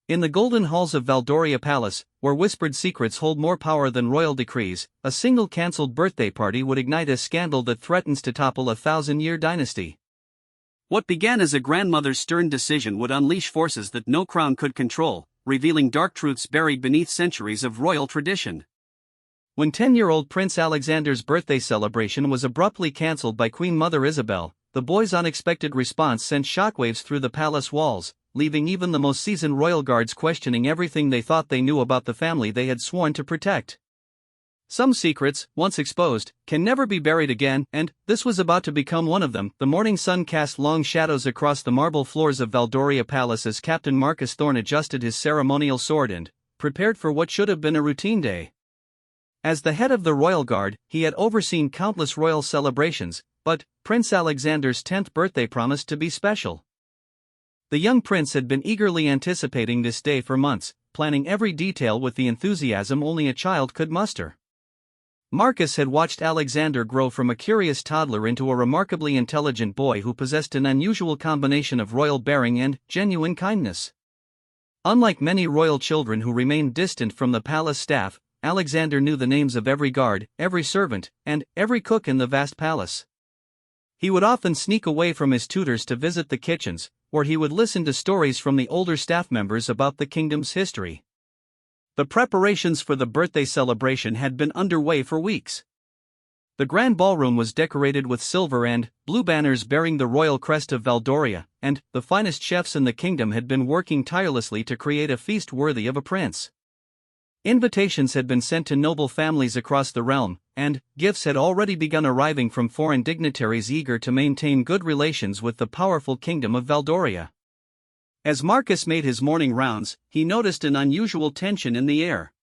In the golden halls of Valdoria Palace, where whispered secrets hold more power than royal decrees, a single cancelled birthday party would ignite a scandal that threatens to topple a 1,000-year dynasty. What began as a grandmother's stern decision would unleash forces that no crown could control, revealing dark truths buried beneath centuries of royal tradition. When 10-year-old Prince Alexander's birthday celebration was abruptly cancelled by Queen Mother Isabel, the boy's unexpected response sent shockwaves through the palace walls, leaving even the most seasoned royal guards questioning everything they thought they knew about the family they had sworn to protect. Some secrets, once exposed, can never be buried again, and this was about to become one of them. The morning sun cast long shadows across the marble floors of Valdoria Palace as Captain Marcus Thorne adjusted his ceremonial sword and prepared for what should have been a routine day. As the head of the royal guard, he had overseen countless royal celebrations, but Prince Alexander's 10th birthday promised to be special. The young prince had been eagerly anticipating this day for months, planning every detail with the enthusiasm only a child could muster. Marcus had watched Alexander grow from a curious toddler into a remarkably intelligent boy who possessed an unusual combination of royal bearing and genuine kindness. Unlike many royal children who remained distant from the palace staff, Alexander knew the names of every guard, every servant, and every cook in the vast palace. He would often sneak away from his tutors to visit the kitchens, where he would listen to stories from the older staff members about the kingdom's history. The preparations for the birthday celebration had been underway for weeks. The grand ballroom was decorated with silver and blue banners bearing the royal crest of Valdoria, and the finest chefs in the kingdom had been working tirelessly to create a feast worthy of a prince. Invitations had been sent to noble families across the realm, and gifts had already begun arriving from foreign dignitaries eager to maintain good relations with the powerful kingdom of Valdoria. As Marcus made his morning rounds, he noticed an unusual tension in the air.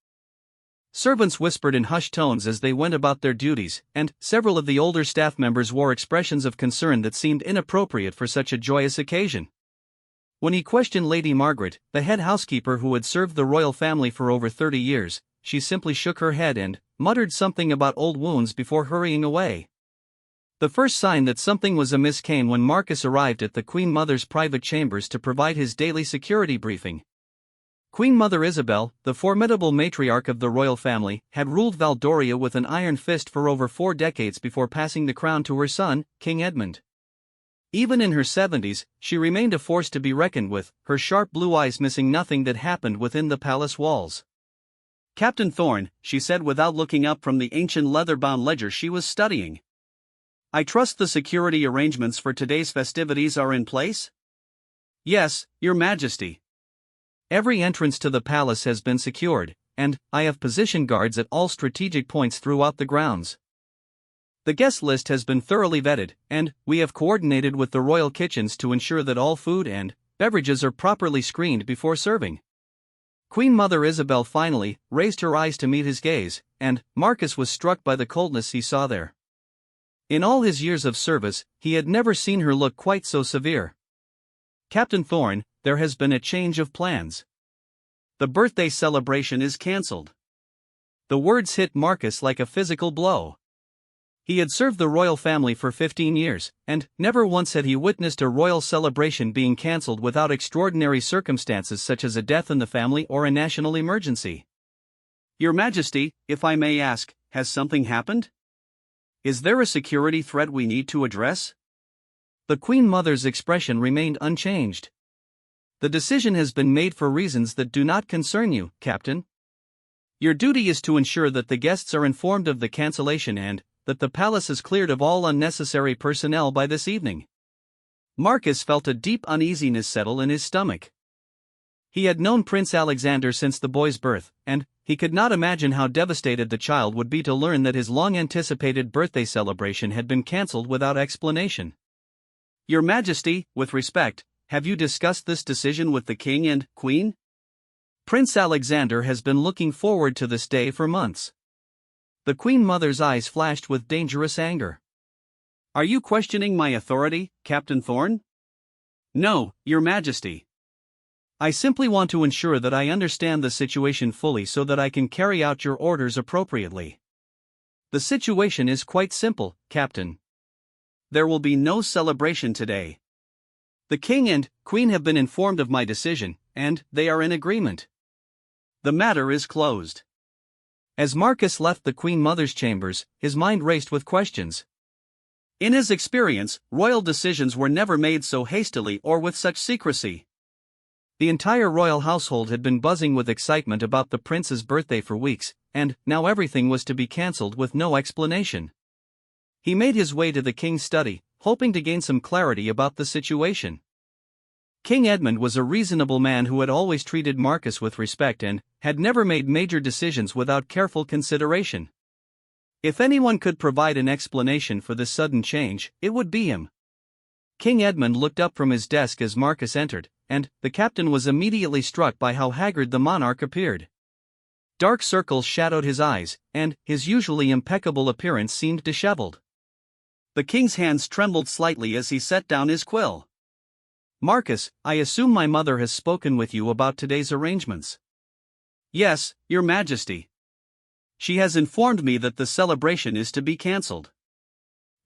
Servants whispered in hushed tones as they went about their duties, and several of the older staff members wore expressions of concern that seemed inappropriate for such a joyous occasion. When he questioned Lady Margaret, the head housekeeper who had served the royal family for over 30 years, she simply shook her head and muttered something about old wounds before hurrying away. The first sign that something was amiss came when Marcus arrived at the Queen Mother's private chambers to provide his daily security briefing. Queen Mother Isabel, the formidable matriarch of the royal family, had ruled Valdoria with an iron fist for over 4 decades before passing the crown to her son, King Edmund. Even in her 70s, she remained a force to be reckoned with, her sharp blue eyes missing nothing that happened within the palace walls. "Captain Thorne," she said without looking up from the ancient leather-bound ledger she was studying. "I trust the security arrangements for today's festivities are in place?" "Yes, Your Majesty. Every entrance to the palace has been secured, and I have positioned guards at all strategic points throughout the grounds. The guest list has been thoroughly vetted, and we have coordinated with the royal kitchens to ensure that all food and beverages are properly screened before serving." Queen Mother Isabel finally raised her eyes to meet his gaze, and Marcus was struck by the coldness he saw there. In all his years of service, he had never seen her look quite so severe. "Captain Thorne, there has been a change of plans. The birthday celebration is cancelled." The words hit Marcus like a physical blow. He had served the royal family for 15 years, and never once had he witnessed a royal celebration being cancelled without extraordinary circumstances such as a death in the family or a national emergency. "Your Majesty, if I may ask, has something happened? Is there a security threat we need to address?" The Queen Mother's expression remained unchanged. "The decision has been made for reasons that do not concern you, Captain. Your duty is to ensure that the guests are informed of the cancellation and that the palace is cleared of all unnecessary personnel by this evening." Marcus felt a deep uneasiness settle in his stomach. He had known Prince Alexander since the boy's birth, and he could not imagine how devastated the child would be to learn that his long-anticipated birthday celebration had been cancelled without explanation. "Your Majesty, with respect, have you discussed this decision with the King and Queen? Prince Alexander has been looking forward to this day for months." The Queen Mother's eyes flashed with dangerous anger. "Are you questioning my authority, Captain Thorne?" "No, Your Majesty. I simply want to ensure that I understand the situation fully so that I can carry out your orders appropriately. The situation is quite simple, Captain. There will be no celebration today. The King and Queen have been informed of my decision, and they are in agreement. The matter is closed. As Marcus left the Queen Mother's chambers, his mind raced with questions. In his experience, royal decisions were never made so hastily or with such secrecy. The entire royal household had been buzzing with excitement about the prince's birthday for weeks, and now everything was to be cancelled with no explanation. He made his way to the king's study, hoping to gain some clarity about the situation. King Edmund was a reasonable man who had always treated Marcus with respect and had never made major decisions without careful consideration. If anyone could provide an explanation for this sudden change, it would be him. King Edmund looked up from his desk as Marcus entered, and the captain was immediately struck by how haggard the monarch appeared. Dark circles shadowed his eyes, and his usually impeccable appearance seemed disheveled. The king's hands trembled slightly as he set down his quill. "Marcus, I assume my mother has spoken with you about today's arrangements." "Yes, Your Majesty. She has informed me that the celebration is to be cancelled.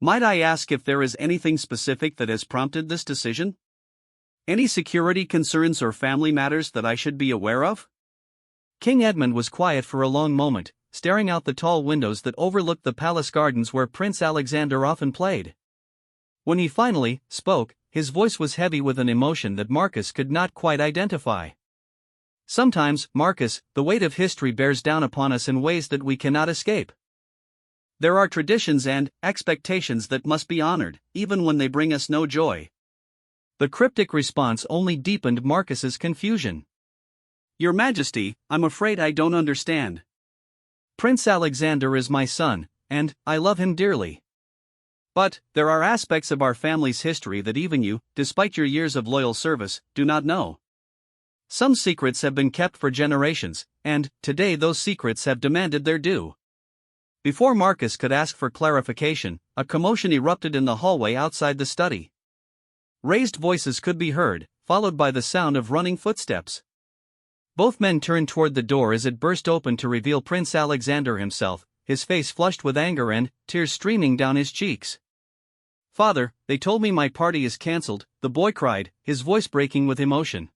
Might I ask if there is anything specific that has prompted this decision? Any security concerns or family matters that I should be aware of?" King Edmund was quiet for a long moment, staring out the tall windows that overlooked the palace gardens where Prince Alexander often played. When he finally spoke, his voice was heavy with an emotion that Marcus could not quite identify. "Sometimes, Marcus, the weight of history bears down upon us in ways that we cannot escape. There are traditions and expectations that must be honored, even when they bring us no joy." The cryptic response only deepened Marcus's confusion. "Your Majesty, I'm afraid I don't understand." "Prince Alexander is my son, and I love him dearly. But there are aspects of our family's history that even you, despite your years of loyal service, do not know. Some secrets have been kept for generations, and today those secrets have demanded their due." Before Marcus could ask for clarification, a commotion erupted in the hallway outside the study. Raised voices could be heard, followed by the sound of running footsteps. Both men turned toward the door as it burst open to reveal Prince Alexander himself, his face flushed with anger and tears streaming down his cheeks. "Father, they told me my party is cancelled," the boy cried, his voice breaking with emotion.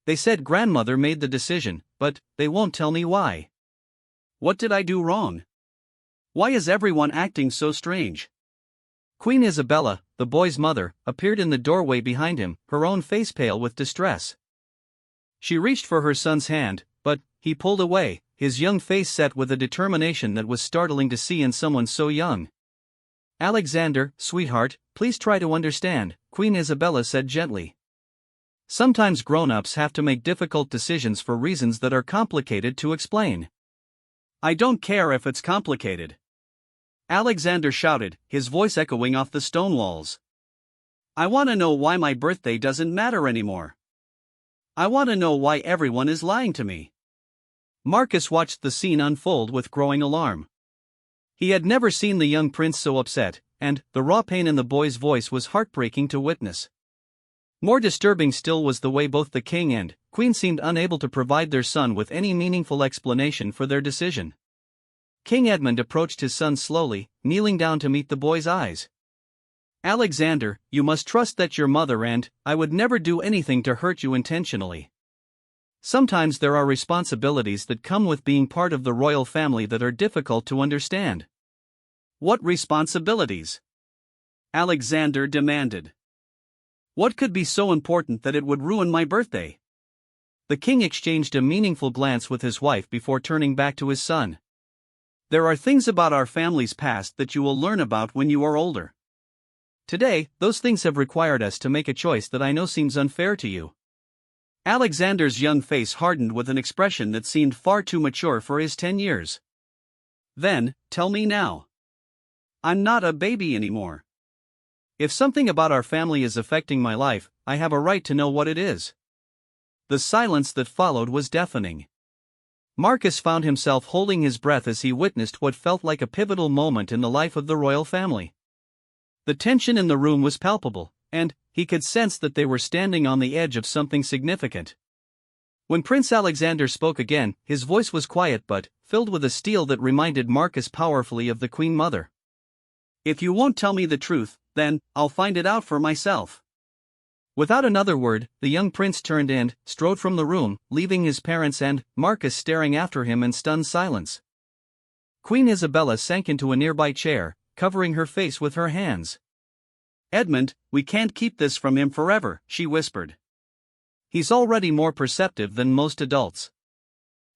"They said grandmother made the decision, but they won't tell me why. What did I do wrong? Why is everyone acting so strange?" Queen Isabella, the boy's mother, appeared in the doorway behind him, her own face pale with distress. She reached for her son's hand, but he pulled away, his young face set with a determination that was startling to see in someone so young. "Alexander, sweetheart, please try to understand," Queen Isabella said gently. "Sometimes grown-ups have to make difficult decisions for reasons that are complicated to explain." "I don't care if it's complicated," Alexander shouted, his voice echoing off the stone walls. "I want to know why my birthday doesn't matter anymore. I want to know why everyone is lying to me." Marcus watched the scene unfold with growing alarm. He had never seen the young prince so upset, and the raw pain in the boy's voice was heartbreaking to witness. More disturbing still was the way both the king and queen seemed unable to provide their son with any meaningful explanation for their decision. King Edmund approached his son slowly, kneeling down to meet the boy's eyes. "Alexander, you must trust that your mother and I would never do anything to hurt you intentionally. Sometimes there are responsibilities that come with being part of the royal family that are difficult to understand." "What responsibilities?" Alexander demanded. "What could be so important that it would ruin my birthday?" The king exchanged a meaningful glance with his wife before turning back to his son. "There are things about our family's past that you will learn about when you are older. Today, those things have required us to make a choice that I know seems unfair to you." Alexander's young face hardened with an expression that seemed far too mature for his 10 years. "Then, tell me now. I'm not a baby anymore. If something about our family is affecting my life, I have a right to know what it is." The silence that followed was deafening. Marcus found himself holding his breath as he witnessed what felt like a pivotal moment in the life of the royal family. The tension in the room was palpable, and he could sense that they were standing on the edge of something significant. When Prince Alexander spoke again, his voice was quiet but filled with a steel that reminded Marcus powerfully of the Queen Mother. "If you won't tell me the truth, then I'll find it out for myself." Without another word, the young prince turned and strode from the room, leaving his parents and Marcus staring after him in stunned silence. Queen Isabella sank into a nearby chair, covering her face with her hands. "Edmund, we can't keep this from him forever," she whispered. "He's already more perceptive than most adults.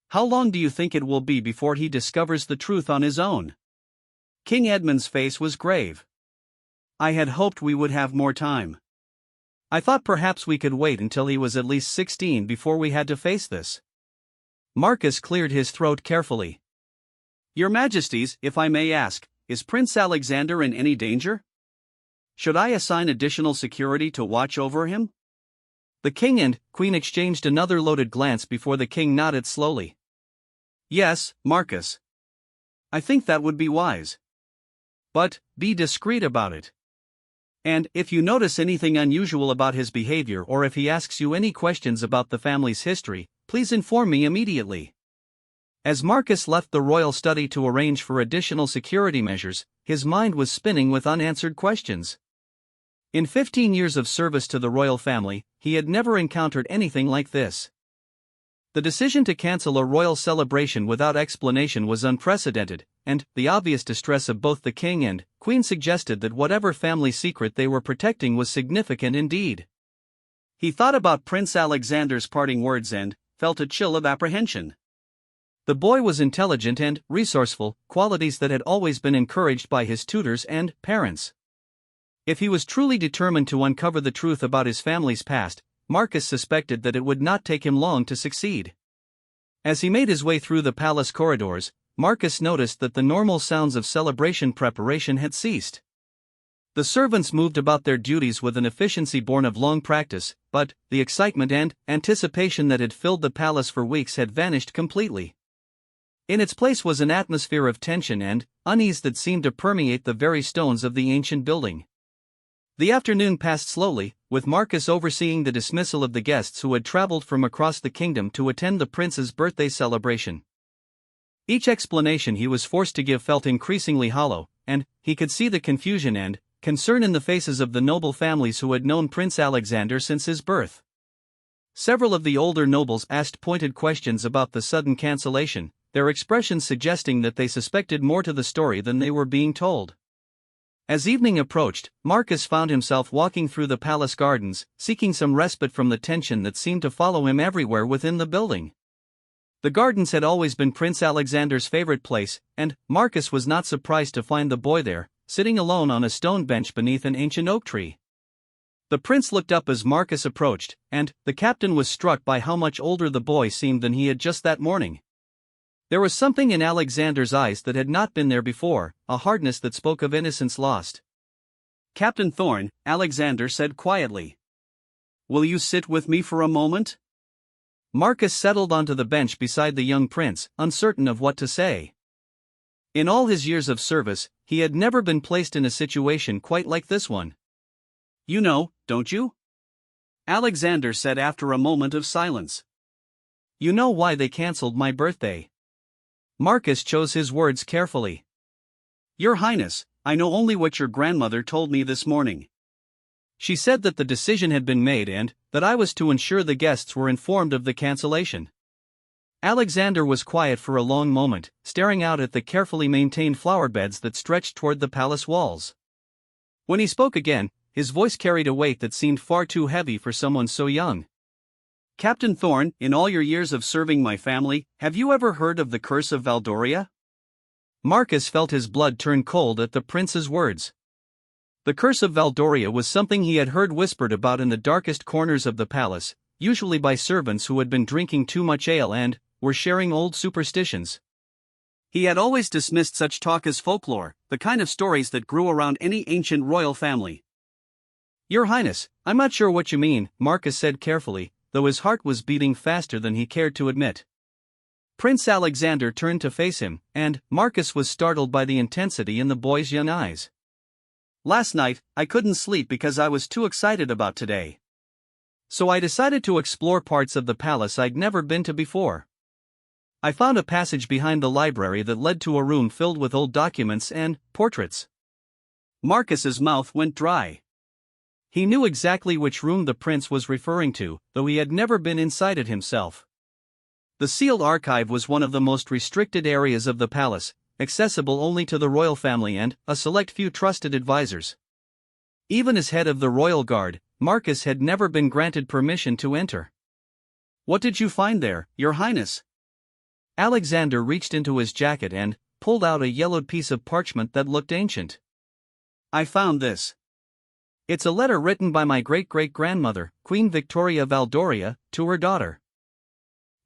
How long do you think it will be before he discovers the truth on his own?" King Edmund's face was grave. "I had hoped we would have more time. I thought perhaps we could wait until he was at least 16 before we had to face this." Marcus cleared his throat carefully. "Your Majesties, if I may ask, is Prince Alexander in any danger? Should I assign additional security to watch over him?" The king and queen exchanged another loaded glance before the king nodded slowly. "Yes, Marcus. I think that would be wise. But be discreet about it. And if you notice anything unusual about his behavior or if he asks you any questions about the family's history, please inform me immediately." As Marcus left the royal study to arrange for additional security measures, his mind was spinning with unanswered questions. In 15 years of service to the royal family, he had never encountered anything like this. The decision to cancel a royal celebration without explanation was unprecedented, and the obvious distress of both the king and queen suggested that whatever family secret they were protecting was significant indeed. He thought about Prince Alexander's parting words and felt a chill of apprehension. The boy was intelligent and resourceful, qualities that had always been encouraged by his tutors and parents. If he was truly determined to uncover the truth about his family's past, Marcus suspected that it would not take him long to succeed. As he made his way through the palace corridors, Marcus noticed that the normal sounds of celebration preparation had ceased. The servants moved about their duties with an efficiency born of long practice, but the excitement and anticipation that had filled the palace for weeks had vanished completely. In its place was an atmosphere of tension and unease that seemed to permeate the very stones of the ancient building. The afternoon passed slowly, with Marcus overseeing the dismissal of the guests who had traveled from across the kingdom to attend the prince's birthday celebration. Each explanation he was forced to give felt increasingly hollow, and he could see the confusion and concern in the faces of the noble families who had known Prince Alexander since his birth. Several of the older nobles asked pointed questions about the sudden cancellation, their expressions suggesting that they suspected more to the story than they were being told. As evening approached, Marcus found himself walking through the palace gardens, seeking some respite from the tension that seemed to follow him everywhere within the building. The gardens had always been Prince Alexander's favorite place, and Marcus was not surprised to find the boy there, sitting alone on a stone bench beneath an ancient oak tree. The prince looked up as Marcus approached, and the captain was struck by how much older the boy seemed than he had just that morning. There was something in Alexander's eyes that had not been there before, a hardness that spoke of innocence lost. "Captain Thorne," Alexander said quietly. "Will you sit with me for a moment?" Marcus settled onto the bench beside the young prince, uncertain of what to say. In all his years of service, he had never been placed in a situation quite like this one. "You know, don't you?" Alexander said after a moment of silence. "You know why they cancelled my birthday?" Marcus chose his words carefully. "Your Highness, I know only what your grandmother told me this morning. She said that the decision had been made and that I was to ensure the guests were informed of the cancellation." Alexander was quiet for a long moment, staring out at the carefully maintained flower beds that stretched toward the palace walls. When he spoke again, his voice carried a weight that seemed far too heavy for someone so young. "Captain Thorne, in all your years of serving my family, have you ever heard of the curse of Valdoria?" Marcus felt his blood turn cold at the prince's words. The curse of Valdoria was something he had heard whispered about in the darkest corners of the palace, usually by servants who had been drinking too much ale and were sharing old superstitions. He had always dismissed such talk as folklore, the kind of stories that grew around any ancient royal family. "Your Highness, I'm not sure what you mean," Marcus said carefully, though his heart was beating faster than he cared to admit. Prince Alexander turned to face him, and Marcus was startled by the intensity in the boy's young eyes. "Last night, I couldn't sleep because I was too excited about today. So I decided to explore parts of the palace I'd never been to before. I found a passage behind the library that led to a room filled with old documents and portraits." Marcus's mouth went dry. He knew exactly which room the prince was referring to, though he had never been inside it himself. The sealed archive was one of the most restricted areas of the palace, accessible only to the royal family and a select few trusted advisors. Even as head of the royal guard, Marcus had never been granted permission to enter. "What did you find there, Your Highness?" Alexander reached into his jacket and pulled out a yellowed piece of parchment that looked ancient. "I found this. It's a letter written by my great-great-grandmother, Queen Victoria Valdoria, to her daughter.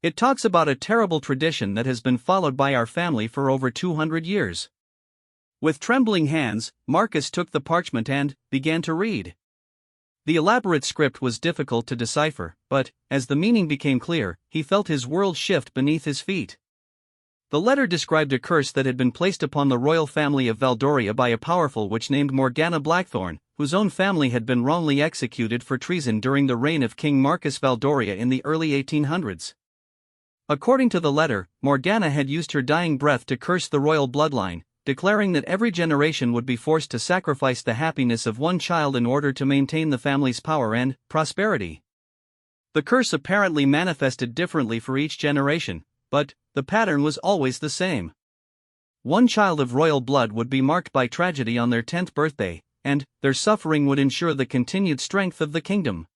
It talks about a terrible tradition that has been followed by our family for over 200 years. With trembling hands, Marcus took the parchment and began to read. The elaborate script was difficult to decipher, but, as the meaning became clear, he felt his world shift beneath his feet. The letter described a curse that had been placed upon the royal family of Valdoria by a powerful witch named Morgana Blackthorn, whose own family had been wrongly executed for treason during the reign of King Marcus Valdoria in the early 1800s. According to the letter, Morgana had used her dying breath to curse the royal bloodline, declaring that every generation would be forced to sacrifice the happiness of one child in order to maintain the family's power and prosperity. The curse apparently manifested differently for each generation, but the pattern was always the same. One child of royal blood would be marked by tragedy on their 10th birthday, and their suffering would ensure the continued strength of the kingdom.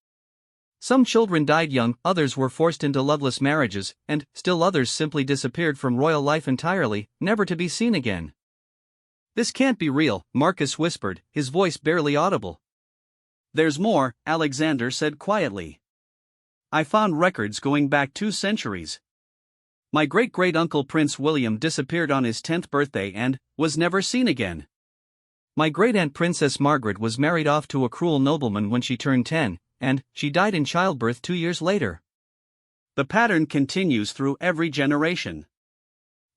Some children died young, others were forced into loveless marriages, and still others simply disappeared from royal life entirely, never to be seen again. "This can't be real," Marcus whispered, his voice barely audible. "There's more," Alexander said quietly. "I found records going back 2 centuries. My great-great-uncle Prince William disappeared on his 10th birthday and was never seen again. My great-aunt Princess Margaret was married off to a cruel nobleman when she turned 10, and she died in childbirth 2 years later. The pattern continues through every generation."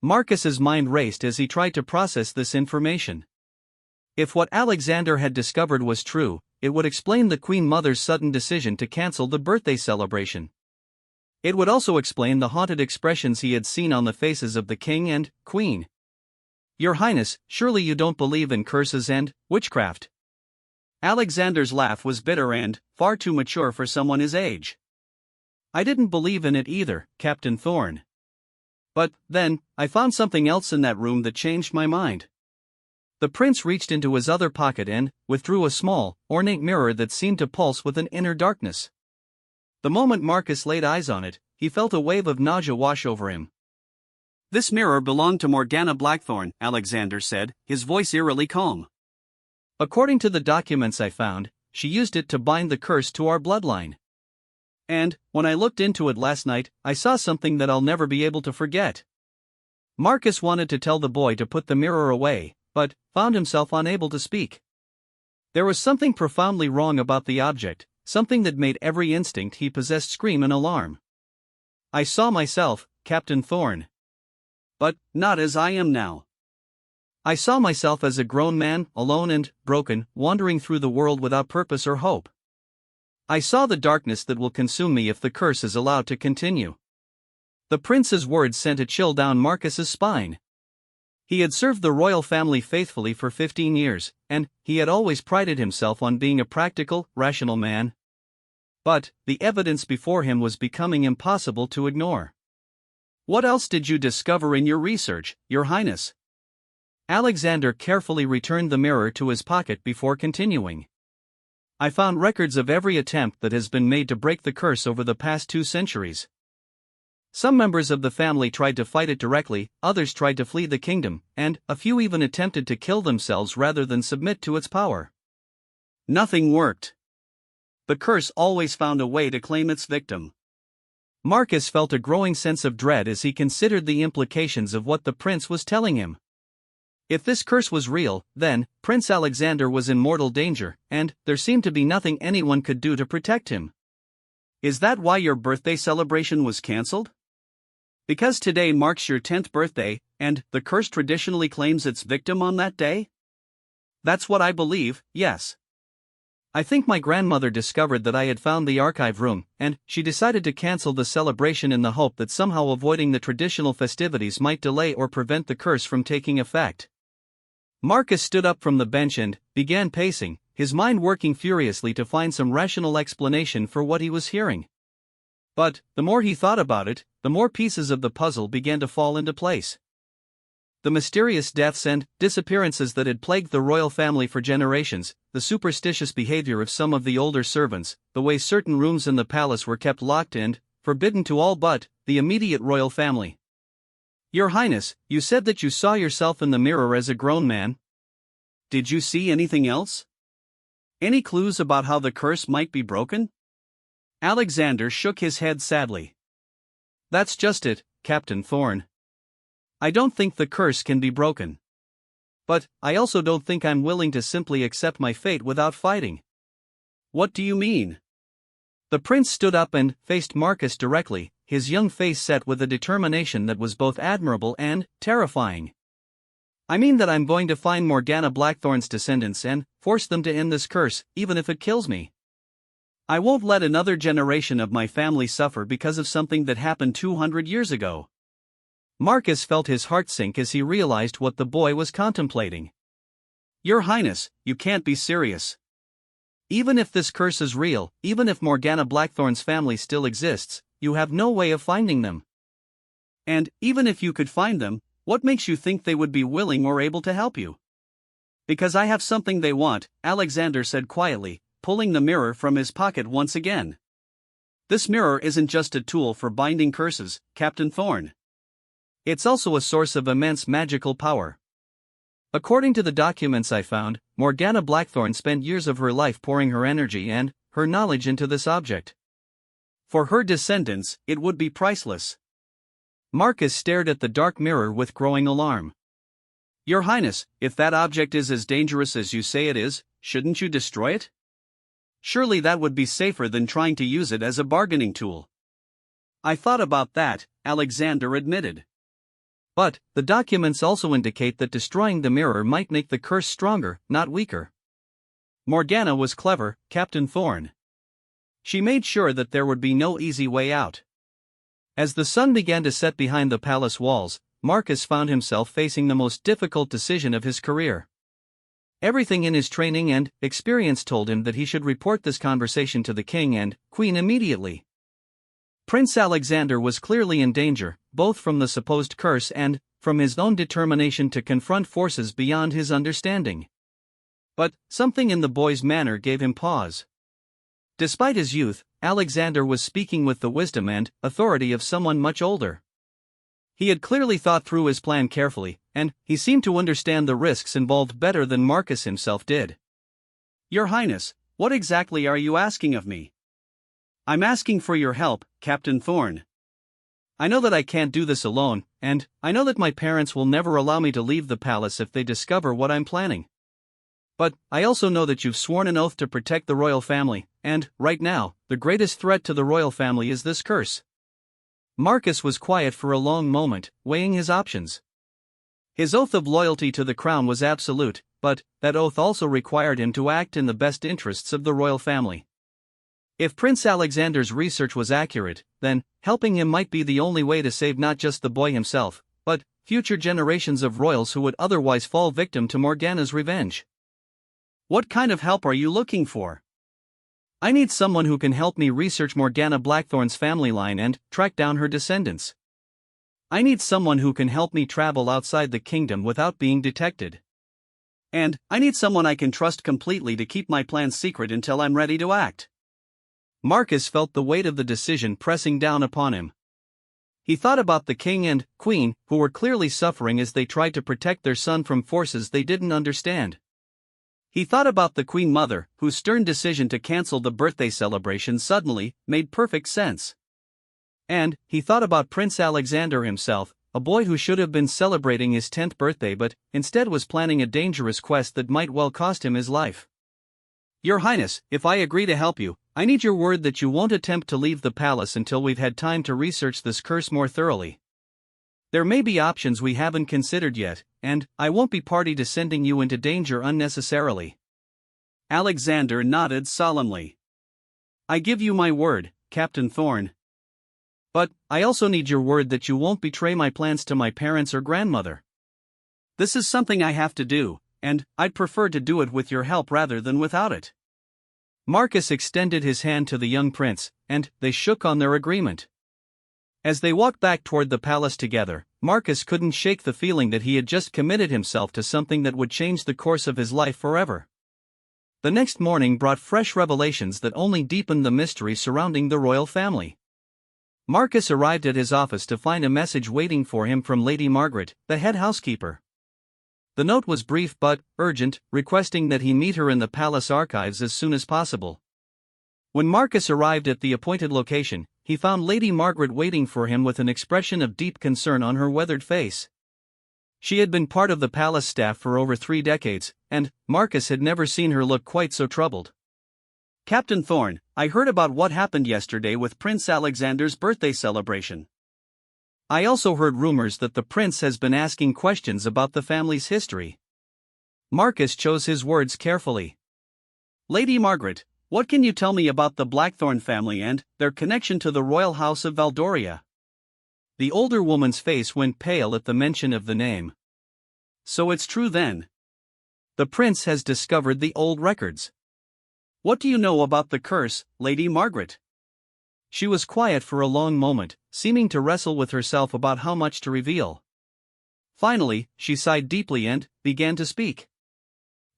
Marcus's mind raced as he tried to process this information. If what Alexander had discovered was true, it would explain the Queen Mother's sudden decision to cancel the birthday celebration. It would also explain the haunted expressions he had seen on the faces of the king and queen. "Your Highness, surely you don't believe in curses and witchcraft?" Alexander's laugh was bitter and far too mature for someone his age. "I didn't believe in it either, Captain Thorne. But, then, I found something else in that room that changed my mind." The prince reached into his other pocket and withdrew a small, ornate mirror that seemed to pulse with an inner darkness. The moment Marcus laid eyes on it, he felt a wave of nausea wash over him. "This mirror belonged to Morgana Blackthorn," Alexander said, his voice eerily calm. "According to the documents I found, she used it to bind the curse to our bloodline. And, when I looked into it last night, I saw something that I'll never be able to forget." Marcus wanted to tell the boy to put the mirror away, but found himself unable to speak. There was something profoundly wrong about the object, something that made every instinct he possessed scream in alarm. "I saw myself, Captain Thorne. But not as I am now. I saw myself as a grown man, alone and broken, wandering through the world without purpose or hope. I saw the darkness that will consume me if the curse is allowed to continue." The prince's words sent a chill down Marcus's spine. He had served the royal family faithfully for 15 years, and he had always prided himself on being a practical, rational man. But the evidence before him was becoming impossible to ignore. "What else did you discover in your research, Your Highness?" Alexander carefully returned the mirror to his pocket before continuing. "I found records of every attempt that has been made to break the curse over the past 2 centuries. Some members of the family tried to fight it directly, others tried to flee the kingdom, and a few even attempted to kill themselves rather than submit to its power. Nothing worked. The curse always found a way to claim its victim." Marcus felt a growing sense of dread as he considered the implications of what the prince was telling him. If this curse was real, then Prince Alexander was in mortal danger, and there seemed to be nothing anyone could do to protect him. "Is that why your birthday celebration was cancelled? Because today marks your 10th birthday, and the curse traditionally claims its victim on that day?" "That's what I believe, yes. I think my grandmother discovered that I had found the archive room, and she decided to cancel the celebration in the hope that somehow avoiding the traditional festivities might delay or prevent the curse from taking effect." Marcus stood up from the bench and began pacing, his mind working furiously to find some rational explanation for what he was hearing. But, the more he thought about it, the more pieces of the puzzle began to fall into place. The mysterious deaths and disappearances that had plagued the royal family for generations, the superstitious behavior of some of the older servants, the way certain rooms in the palace were kept locked and forbidden to all but the immediate royal family. Your Highness, you said that you saw yourself in the mirror as a grown man. Did you see anything else? Any clues about how the curse might be broken? Alexander shook his head sadly. That's just it, Captain Thorne. I don't think the curse can be broken. But, I also don't think I'm willing to simply accept my fate without fighting. What do you mean? The prince stood up and faced Marcus directly, his young face set with a determination that was both admirable and terrifying. I mean that I'm going to find Morgana Blackthorn's descendants and force them to end this curse, even if it kills me. I won't let another generation of my family suffer because of something that happened 200 years ago. Marcus felt his heart sink as he realized what the boy was contemplating. Your Highness, you can't be serious. Even if this curse is real, even if Morgana Blackthorn's family still exists, you have no way of finding them. And, even if you could find them, what makes you think they would be willing or able to help you? Because I have something they want, Alexander said quietly, pulling the mirror from his pocket once again. This mirror isn't just a tool for binding curses, Captain Thorne. It's also a source of immense magical power. According to the documents I found, Morgana Blackthorn spent years of her life pouring her energy and her knowledge into this object. For her descendants, it would be priceless. Marcus stared at the dark mirror with growing alarm. Your Highness, if that object is as dangerous as you say it is, shouldn't you destroy it? Surely that would be safer than trying to use it as a bargaining tool. I thought about that, Alexander admitted. But, the documents also indicate that destroying the mirror might make the curse stronger, not weaker. Morgana was clever, Captain Thorne. She made sure that there would be no easy way out. As the sun began to set behind the palace walls, Marcus found himself facing the most difficult decision of his career. Everything in his training and experience told him that he should report this conversation to the king and queen immediately. Prince Alexander was clearly in danger, both from the supposed curse and from his own determination to confront forces beyond his understanding. But something in the boy's manner gave him pause. Despite his youth, Alexander was speaking with the wisdom and authority of someone much older. He had clearly thought through his plan carefully, and he seemed to understand the risks involved better than Marcus himself did. Your Highness, what exactly are you asking of me? I'm asking for your help, Captain Thorne. I know that I can't do this alone, and I know that my parents will never allow me to leave the palace if they discover what I'm planning. But I also know that you've sworn an oath to protect the royal family, and, right now, the greatest threat to the royal family is this curse. Marcus was quiet for a long moment, weighing his options. His oath of loyalty to the crown was absolute, but that oath also required him to act in the best interests of the royal family. If Prince Alexander's research was accurate, then helping him might be the only way to save not just the boy himself, but future generations of royals who would otherwise fall victim to Morgana's revenge. What kind of help are you looking for? I need someone who can help me research Morgana Blackthorn's family line and track down her descendants. I need someone who can help me travel outside the kingdom without being detected. And I need someone I can trust completely to keep my plans secret until I'm ready to act. Marcus felt the weight of the decision pressing down upon him. He thought about the king and queen, who were clearly suffering as they tried to protect their son from forces they didn't understand. He thought about the queen mother, whose stern decision to cancel the birthday celebration suddenly made perfect sense. And he thought about Prince Alexander himself, a boy who should have been celebrating his 10th birthday but instead was planning a dangerous quest that might well cost him his life. Your Highness, if I agree to help you, I need your word that you won't attempt to leave the palace until we've had time to research this curse more thoroughly. There may be options we haven't considered yet, and I won't be party to sending you into danger unnecessarily. Alexander nodded solemnly. I give you my word, Captain Thorne. But I also need your word that you won't betray my plans to my parents or grandmother. This is something I have to do, and I'd prefer to do it with your help rather than without it. Marcus extended his hand to the young prince, and they shook on their agreement. As they walked back toward the palace together, Marcus couldn't shake the feeling that he had just committed himself to something that would change the course of his life forever. The next morning brought fresh revelations that only deepened the mystery surrounding the royal family. Marcus arrived at his office to find a message waiting for him from Lady Margaret, the head housekeeper. The note was brief but urgent, requesting that he meet her in the palace archives as soon as possible. When Marcus arrived at the appointed location, he found Lady Margaret waiting for him with an expression of deep concern on her weathered face. She had been part of the palace staff for over 3 decades, and Marcus had never seen her look quite so troubled. Captain Thorne, I heard about what happened yesterday with Prince Alexander's birthday celebration. I also heard rumors that the prince has been asking questions about the family's history. Marcus chose his words carefully. Lady Margaret, what can you tell me about the Blackthorne family and their connection to the royal house of Valdoria? The older woman's face went pale at the mention of the name. So it's true then. The prince has discovered the old records. What do you know about the curse, Lady Margaret? She was quiet for a long moment, seeming to wrestle with herself about how much to reveal. Finally, she sighed deeply and began to speak.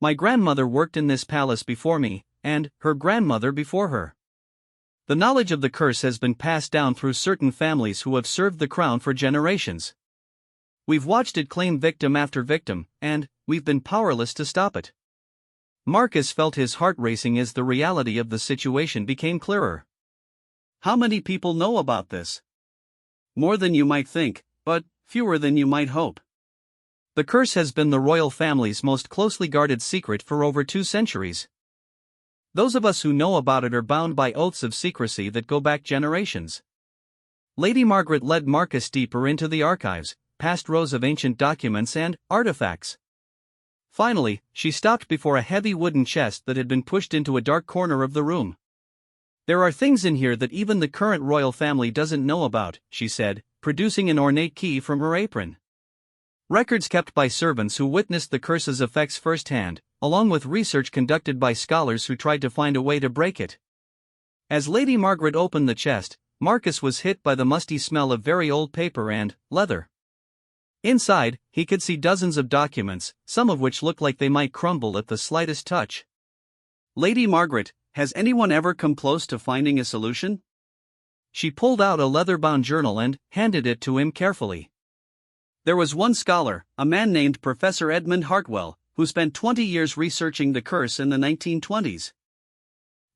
My grandmother worked in this palace before me, and her grandmother before her. The knowledge of the curse has been passed down through certain families who have served the crown for generations. We've watched it claim victim after victim, and we've been powerless to stop it. Marcus felt his heart racing as the reality of the situation became clearer. How many people know about this? More than you might think, but fewer than you might hope. The curse has been the royal family's most closely guarded secret for over 2 centuries. Those of us who know about it are bound by oaths of secrecy that go back generations. Lady Margaret led Marcus deeper into the archives, past rows of ancient documents and artifacts. Finally, she stopped before a heavy wooden chest that had been pushed into a dark corner of the room. There are things in here that even the current royal family doesn't know about, she said, producing an ornate key from her apron. Records kept by servants who witnessed the curse's effects firsthand, along with research conducted by scholars who tried to find a way to break it. As Lady Margaret opened the chest, Marcus was hit by the musty smell of very old paper and leather. Inside, he could see dozens of documents, some of which looked like they might crumble at the slightest touch. Lady Margaret, has anyone ever come close to finding a solution? She pulled out a leather-bound journal and handed it to him carefully. There was one scholar, a man named Professor Edmund Hartwell, who spent 20 years researching the curse in the 1920s.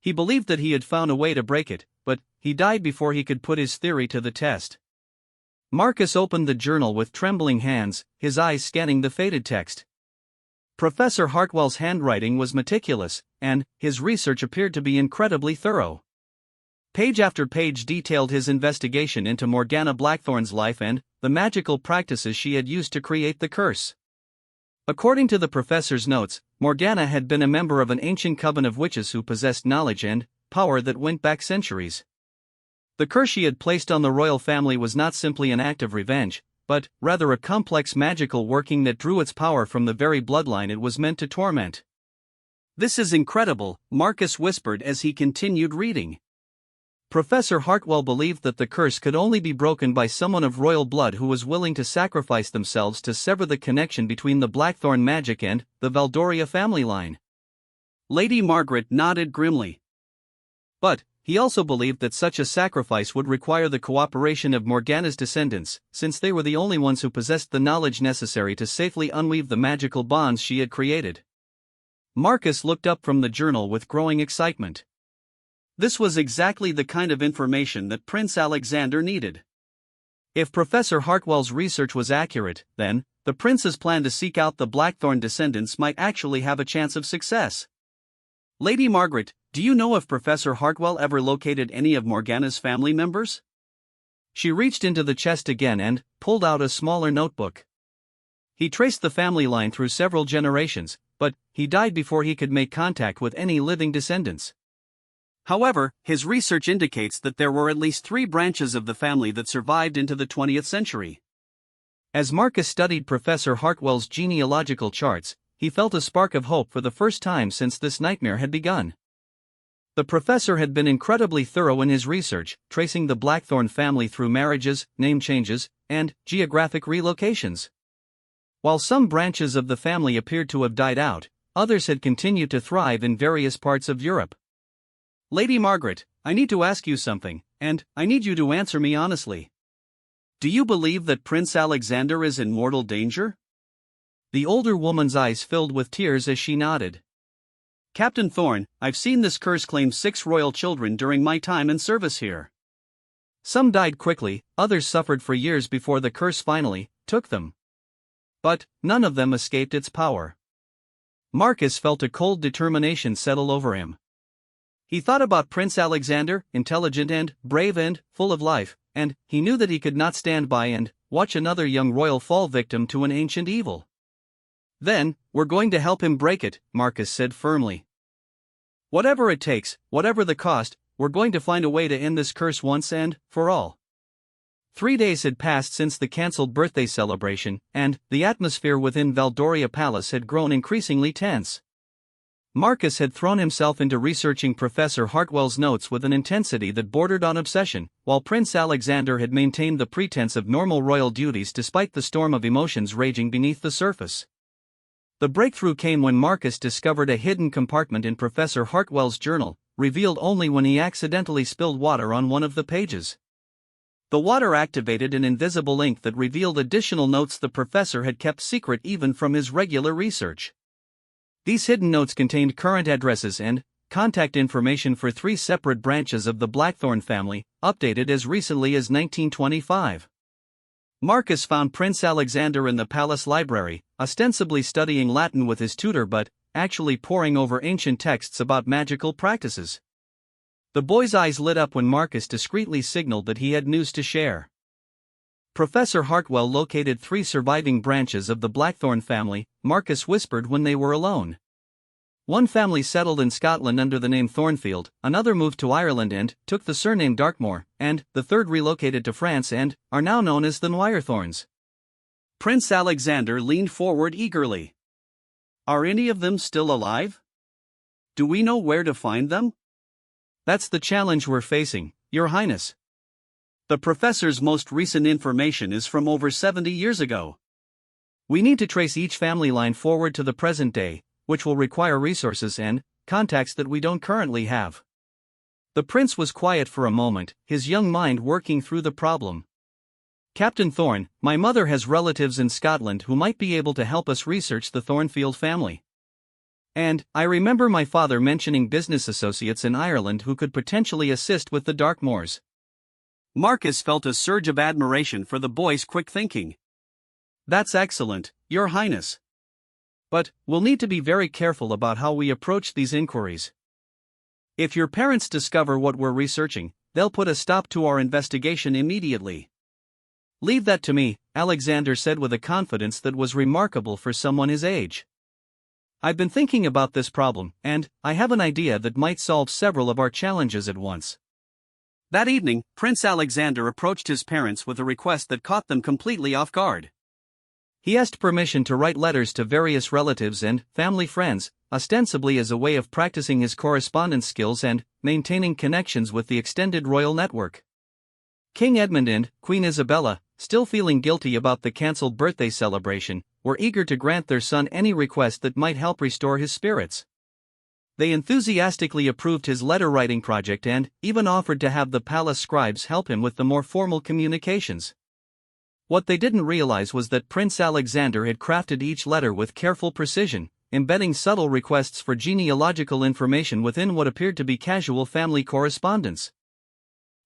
He believed that he had found a way to break it, but he died before he could put his theory to the test. Marcus opened the journal with trembling hands, his eyes scanning the faded text. Professor Hartwell's handwriting was meticulous, and his research appeared to be incredibly thorough. Page after page detailed his investigation into Morgana Blackthorne's life and the magical practices she had used to create the curse. According to the professor's notes, Morgana had been a member of an ancient coven of witches who possessed knowledge and power that went back centuries. The curse she had placed on the royal family was not simply an act of revenge, but rather a complex magical working that drew its power from the very bloodline it was meant to torment. This is incredible, Marcus whispered as he continued reading. Professor Hartwell believed that the curse could only be broken by someone of royal blood who was willing to sacrifice themselves to sever the connection between the Blackthorne magic and the Valdoria family line. Lady Margaret nodded grimly. But he also believed that such a sacrifice would require the cooperation of Morgana's descendants, since they were the only ones who possessed the knowledge necessary to safely unweave the magical bonds she had created. Marcus looked up from the journal with growing excitement. This was exactly the kind of information that Prince Alexander needed. If Professor Hartwell's research was accurate, then the prince's plan to seek out the Blackthorne descendants might actually have a chance of success. Lady Margaret, do you know if Professor Hartwell ever located any of Morgana's family members? She reached into the chest again and pulled out a smaller notebook. He traced the family line through several generations, but he died before he could make contact with any living descendants. However, his research indicates that there were at least 3 branches of the family that survived into the 20th century. As Marcus studied Professor Hartwell's genealogical charts, he felt a spark of hope for the first time since this nightmare had begun. The professor had been incredibly thorough in his research, tracing the Blackthorne family through marriages, name changes, and geographic relocations. While some branches of the family appeared to have died out, others had continued to thrive in various parts of Europe. "Lady Margaret, I need to ask you something, and I need you to answer me honestly. Do you believe that Prince Alexander is in mortal danger?" The older woman's eyes filled with tears as she nodded. "Captain Thorne, I've seen this curse claim 6 royal children during my time in service here. Some died quickly, others suffered for years before the curse finally took them. But none of them escaped its power." Marcus felt a cold determination settle over him. He thought about Prince Alexander, intelligent and brave and full of life, and he knew that he could not stand by and watch another young royal fall victim to an ancient evil. "Then, we're going to help him break it," Marcus said firmly. "Whatever it takes, whatever the cost, we're going to find a way to end this curse once and for all." 3 days had passed since the cancelled birthday celebration, and the atmosphere within Valdoria Palace had grown increasingly tense. Marcus had thrown himself into researching Professor Hartwell's notes with an intensity that bordered on obsession, while Prince Alexander had maintained the pretense of normal royal duties despite the storm of emotions raging beneath the surface. The breakthrough came when Marcus discovered a hidden compartment in Professor Hartwell's journal, revealed only when he accidentally spilled water on one of the pages. The water activated an invisible ink that revealed additional notes the professor had kept secret even from his regular research. These hidden notes contained current addresses and contact information for 3 separate branches of the Blackthorne family, updated as recently as 1925. Marcus found Prince Alexander in the palace library, ostensibly studying Latin with his tutor but actually poring over ancient texts about magical practices. The boy's eyes lit up when Marcus discreetly signaled that he had news to share. Professor Hartwell located 3 surviving branches of the Blackthorne family, Marcus whispered when they were alone. One family settled in Scotland under the name Thornfield, another moved to Ireland and took the surname Darkmoor, and the third relocated to France and are now known as the Noirthorns. Prince Alexander leaned forward eagerly. "Are any of them still alive? Do we know where to find them?" "That's the challenge we're facing, Your Highness. The professor's most recent information is from over 70 years ago. We need to trace each family line forward to the present day, which will require resources and contacts that we don't currently have." The prince was quiet for a moment, his young mind working through the problem. "Captain Thorne, my mother has relatives in Scotland who might be able to help us research the Thornfield family. And I remember my father mentioning business associates in Ireland who could potentially assist with the Darkmoors." Marcus felt a surge of admiration for the boy's quick thinking. "That's excellent, Your Highness. But we'll need to be very careful about how we approach these inquiries. If your parents discover what we're researching, they'll put a stop to our investigation immediately." "Leave that to me," Alexander said with a confidence that was remarkable for someone his age. "I've been thinking about this problem, and I have an idea that might solve several of our challenges at once." That evening, Prince Alexander approached his parents with a request that caught them completely off guard. He asked permission to write letters to various relatives and family friends, ostensibly as a way of practicing his correspondence skills and maintaining connections with the extended royal network. King Edmund and Queen Isabella, still feeling guilty about the cancelled birthday celebration, were eager to grant their son any request that might help restore his spirits. They enthusiastically approved his letter-writing project and even offered to have the palace scribes help him with the more formal communications. What they didn't realize was that Prince Alexander had crafted each letter with careful precision, embedding subtle requests for genealogical information within what appeared to be casual family correspondence.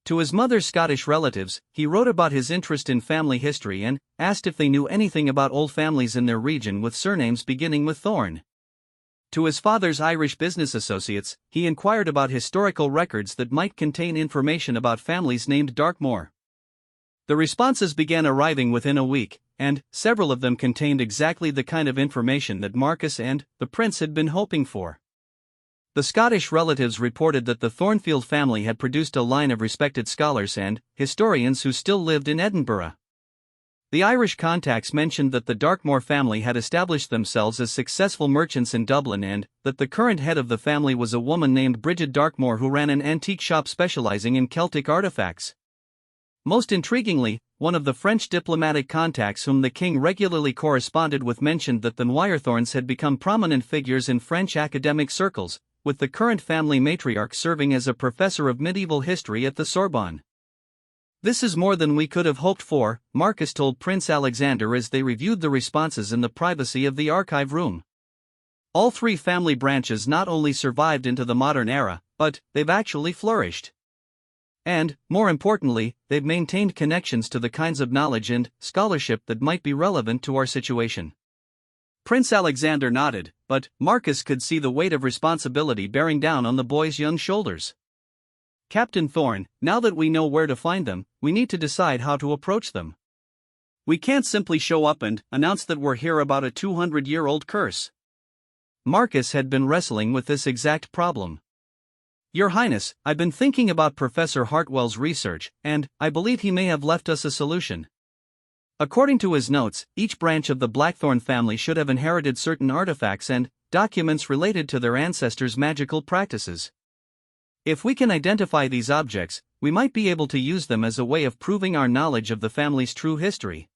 To his mother's Scottish relatives, he wrote about his interest in family history and asked if they knew anything about old families in their region with surnames beginning with Thorne. To his father's Irish business associates, he inquired about historical records that might contain information about families named Darkmoor. The responses began arriving within a week, and several of them contained exactly the kind of information that Marcus and the prince had been hoping for. The Scottish relatives reported that the Thornfield family had produced a line of respected scholars and historians who still lived in Edinburgh. The Irish contacts mentioned that the Darkmore family had established themselves as successful merchants in Dublin and that the current head of the family was a woman named Bridget Darkmore who ran an antique shop specializing in Celtic artifacts. Most intriguingly, one of the French diplomatic contacts whom the king regularly corresponded with mentioned that the Wyerthorns had become prominent figures in French academic circles, with the current family matriarch serving as a professor of medieval history at the Sorbonne. "This is more than we could have hoped for," Marcus told Prince Alexander as they reviewed the responses in the privacy of the archive room. "All three family branches not only survived into the modern era, but they've actually flourished. And, more importantly, they've maintained connections to the kinds of knowledge and scholarship that might be relevant to our situation." Prince Alexander nodded, but Marcus could see the weight of responsibility bearing down on the boy's young shoulders. "Captain Thorne, now that we know where to find them, we need to decide how to approach them. We can't simply show up and announce that we're here about a 200-year-old curse." Marcus had been wrestling with this exact problem. "Your Highness, I've been thinking about Professor Hartwell's research, and I believe he may have left us a solution. According to his notes, each branch of the Blackthorn family should have inherited certain artifacts and documents related to their ancestors' magical practices. If we can identify these objects, we might be able to use them as a way of proving our knowledge of the family's true history."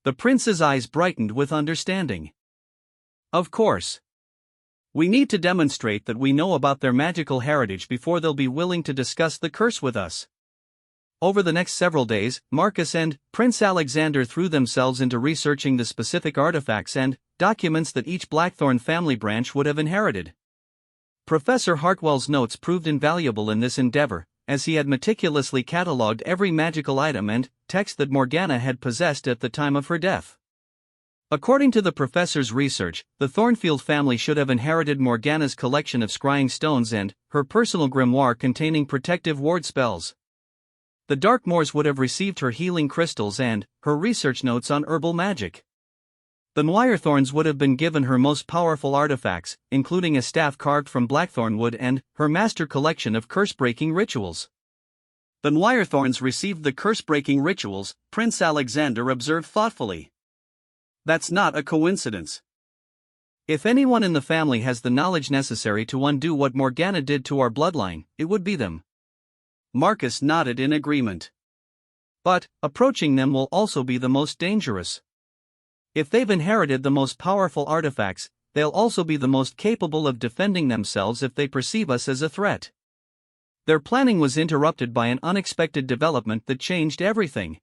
The prince's eyes brightened with understanding. "Of course. We need to demonstrate that we know about their magical heritage before they'll be willing to discuss the curse with us." Over the next several days, Marcus and Prince Alexander threw themselves into researching the specific artifacts and documents that each Blackthorn family branch would have inherited. Professor Hartwell's notes proved invaluable in this endeavor, as he had meticulously catalogued every magical item and text that Morgana had possessed at the time of her death. According to the professor's research, the Thornfield family should have inherited Morgana's collection of scrying stones and her personal grimoire containing protective ward spells. The Darkmores would have received her healing crystals and her research notes on herbal magic. The Wyerthorns would have been given her most powerful artifacts, including a staff carved from blackthorn wood and her master collection of curse-breaking rituals. "The Wyerthorns received the curse-breaking rituals," Prince Alexander observed thoughtfully. "That's not a coincidence. If anyone in the family has the knowledge necessary to undo what Morgana did to our bloodline, it would be them." Marcus nodded in agreement. "But approaching them will also be the most dangerous. If they've inherited the most powerful artifacts, they'll also be the most capable of defending themselves if they perceive us as a threat." Their planning was interrupted by an unexpected development that changed everything.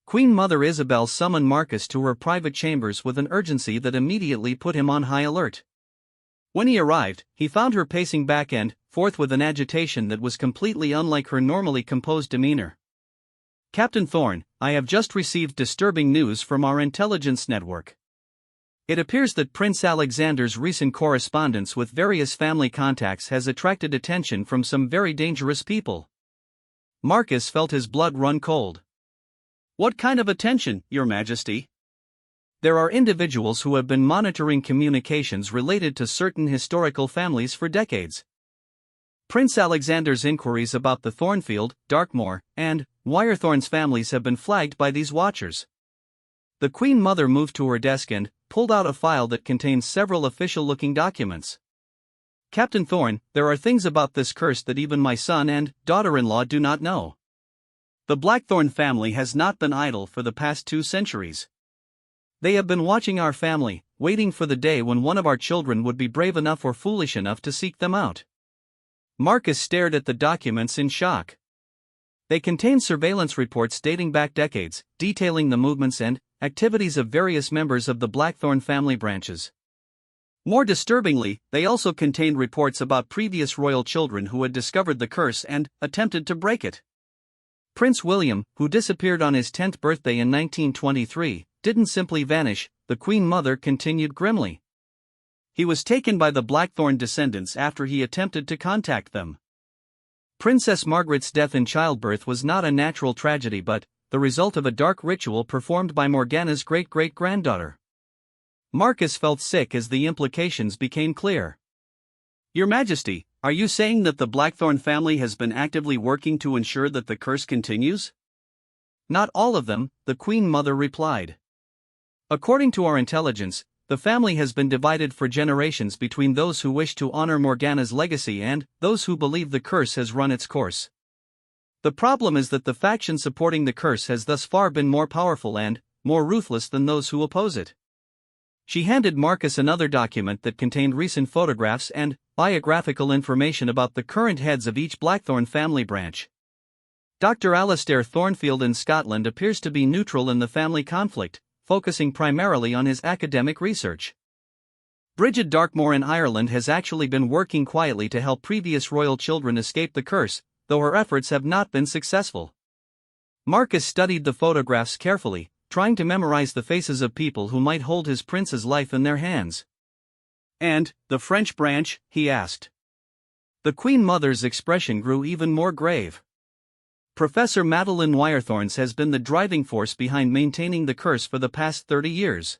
Queen Mother Isabel summoned Marcus to her private chambers with an urgency that immediately put him on high alert. When he arrived, he found her pacing back and forth with an agitation that was completely unlike her normally composed demeanor. "Captain Thorne, I have just received disturbing news from our intelligence network. It appears that Prince Alexander's recent correspondence with various family contacts has attracted attention from some very dangerous people." Marcus felt his blood run cold. "What kind of attention, Your Majesty?" "There are individuals who have been monitoring communications related to certain historical families for decades. Prince Alexander's inquiries about the Thornfield, Darkmore, and Wyerthorn's families have been flagged by these watchers." The Queen Mother moved to her desk and pulled out a file that contained several official-looking documents. "Captain Thorne, there are things about this curse that even my son and daughter-in-law do not know. The Blackthorn family has not been idle for the past 2 centuries. They have been watching our family, waiting for the day when one of our children would be brave enough or foolish enough to seek them out." Marcus stared at the documents in shock. They contained surveillance reports dating back decades, detailing the movements and activities of various members of the Blackthorn family branches. More disturbingly, they also contained reports about previous royal children who had discovered the curse and attempted to break it. Prince William, who disappeared on his 10th birthday in 1923, didn't simply vanish, the Queen Mother continued grimly. He was taken by the Blackthorn descendants after he attempted to contact them. Princess Margaret's death in childbirth was not a natural tragedy but the result of a dark ritual performed by Morgana's great-great-granddaughter. Marcus felt sick as the implications became clear. "Your Majesty, are you saying that the Blackthorn family has been actively working to ensure that the curse continues?" Not all of them, the Queen Mother replied. According to our intelligence, the family has been divided for generations between those who wish to honor Morgana's legacy and those who believe the curse has run its course. The problem is that the faction supporting the curse has thus far been more powerful and more ruthless than those who oppose it. She handed Marcus another document that contained recent photographs and biographical information about the current heads of each Blackthorn family branch. Dr. Alastair Thornfield in Scotland appears to be neutral in the family conflict, focusing primarily on his academic research. Bridget Darkmore in Ireland has actually been working quietly to help previous royal children escape the curse, though her efforts have not been successful. Marcus studied the photographs carefully, trying to memorize the faces of people who might hold his prince's life in their hands. "And the French branch?" he asked. The Queen Mother's expression grew even more grave. "Professor Madeline Wirethorns has been the driving force behind maintaining the curse for the past 30 years.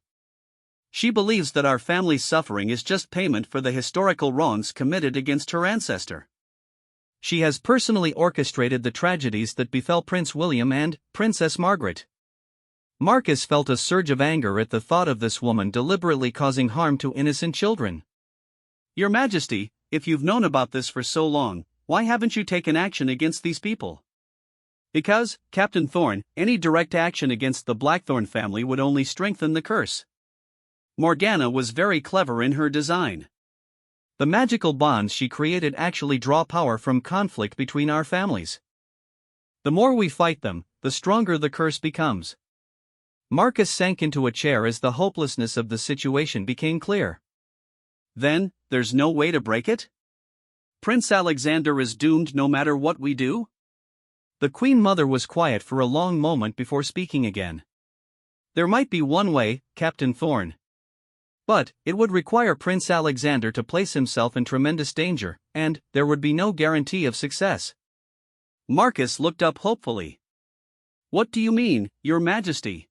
She believes that our family's suffering is just payment for the historical wrongs committed against her ancestor. She has personally orchestrated the tragedies that befell Prince William and Princess Margaret." Marcus felt a surge of anger at the thought of this woman deliberately causing harm to innocent children. "Your Majesty, if you've known about this for so long, why haven't you taken action against these people?" "Because, Captain Thorn, any direct action against the Blackthorn family would only strengthen the curse. Morgana was very clever in her design. The magical bonds she created actually draw power from conflict between our families. The more we fight them, the stronger the curse becomes." Marcus sank into a chair as the hopelessness of the situation became clear. "Then, there's no way to break it? Prince Alexander is doomed no matter what we do?" The Queen Mother was quiet for a long moment before speaking again. "There might be one way, Captain Thorn. But it would require Prince Alexander to place himself in tremendous danger, and there would be no guarantee of success." Marcus looked up hopefully. "What do you mean, Your Majesty?"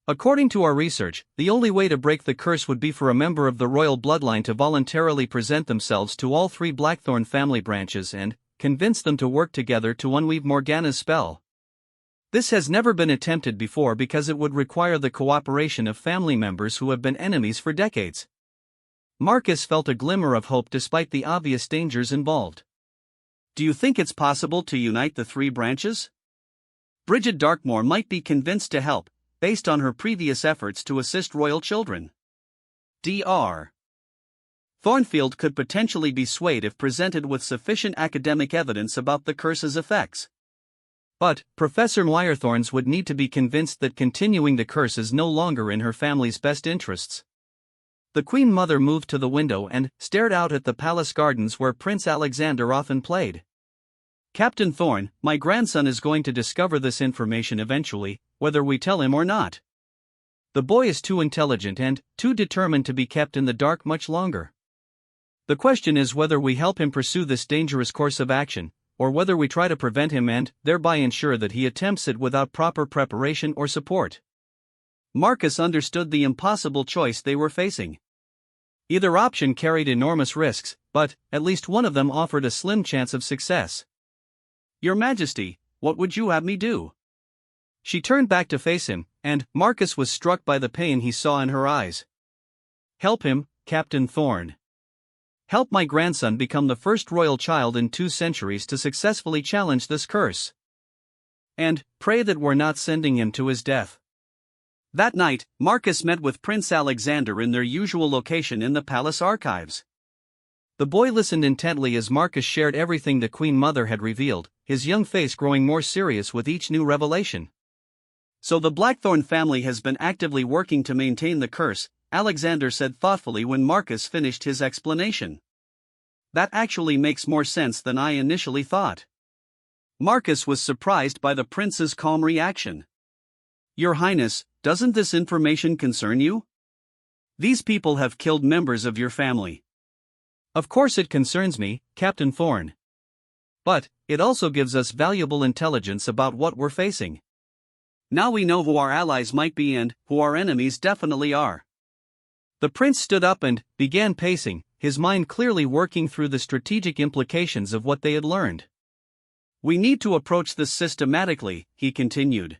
"According to our research, the only way to break the curse would be for a member of the royal bloodline to voluntarily present themselves to all 3 Blackthorn family branches and convince them to work together to unweave Morgana's spell. This has never been attempted before because it would require the cooperation of family members who have been enemies for decades." Marcus felt a glimmer of hope despite the obvious dangers involved. "Do you think it's possible to unite the 3 branches? Bridget Darkmore might be convinced to help, based on her previous efforts to assist royal children. Dr. Thornfield could potentially be swayed if presented with sufficient academic evidence about the curse's effects. But Professor Wirethorns would need to be convinced that continuing the curse is no longer in her family's best interests." The Queen Mother moved to the window and stared out at the palace gardens where Prince Alexander often played. "Captain Thorn, my grandson is going to discover this information eventually, whether we tell him or not. The boy is too intelligent and too determined to be kept in the dark much longer. The question is whether we help him pursue this dangerous course of action, or whether we try to prevent him and thereby ensure that he attempts it without proper preparation or support." Marcus understood the impossible choice they were facing. Either option carried enormous risks, but at least one of them offered a slim chance of success. "Your Majesty, what would you have me do?" She turned back to face him, and Marcus was struck by the pain he saw in her eyes. "Help him, Captain Thorn. Help my grandson become the first royal child in 2 centuries to successfully challenge this curse. And pray that we're not sending him to his death." That night, Marcus met with Prince Alexander in their usual location in the palace archives. The boy listened intently as Marcus shared everything the Queen Mother had revealed, his young face growing more serious with each new revelation. "So the Blackthorn family has been actively working to maintain the curse," Alexander said thoughtfully when Marcus finished his explanation. "That actually makes more sense than I initially thought." Marcus was surprised by the prince's calm reaction. "Your Highness, doesn't this information concern you? These people have killed members of your family." "Of course it concerns me, Captain Thorn. But it also gives us valuable intelligence about what we're facing. Now we know who our allies might be and who our enemies definitely are." The prince stood up and began pacing, his mind clearly working through the strategic implications of what they had learned. "We need to approach this systematically," he continued.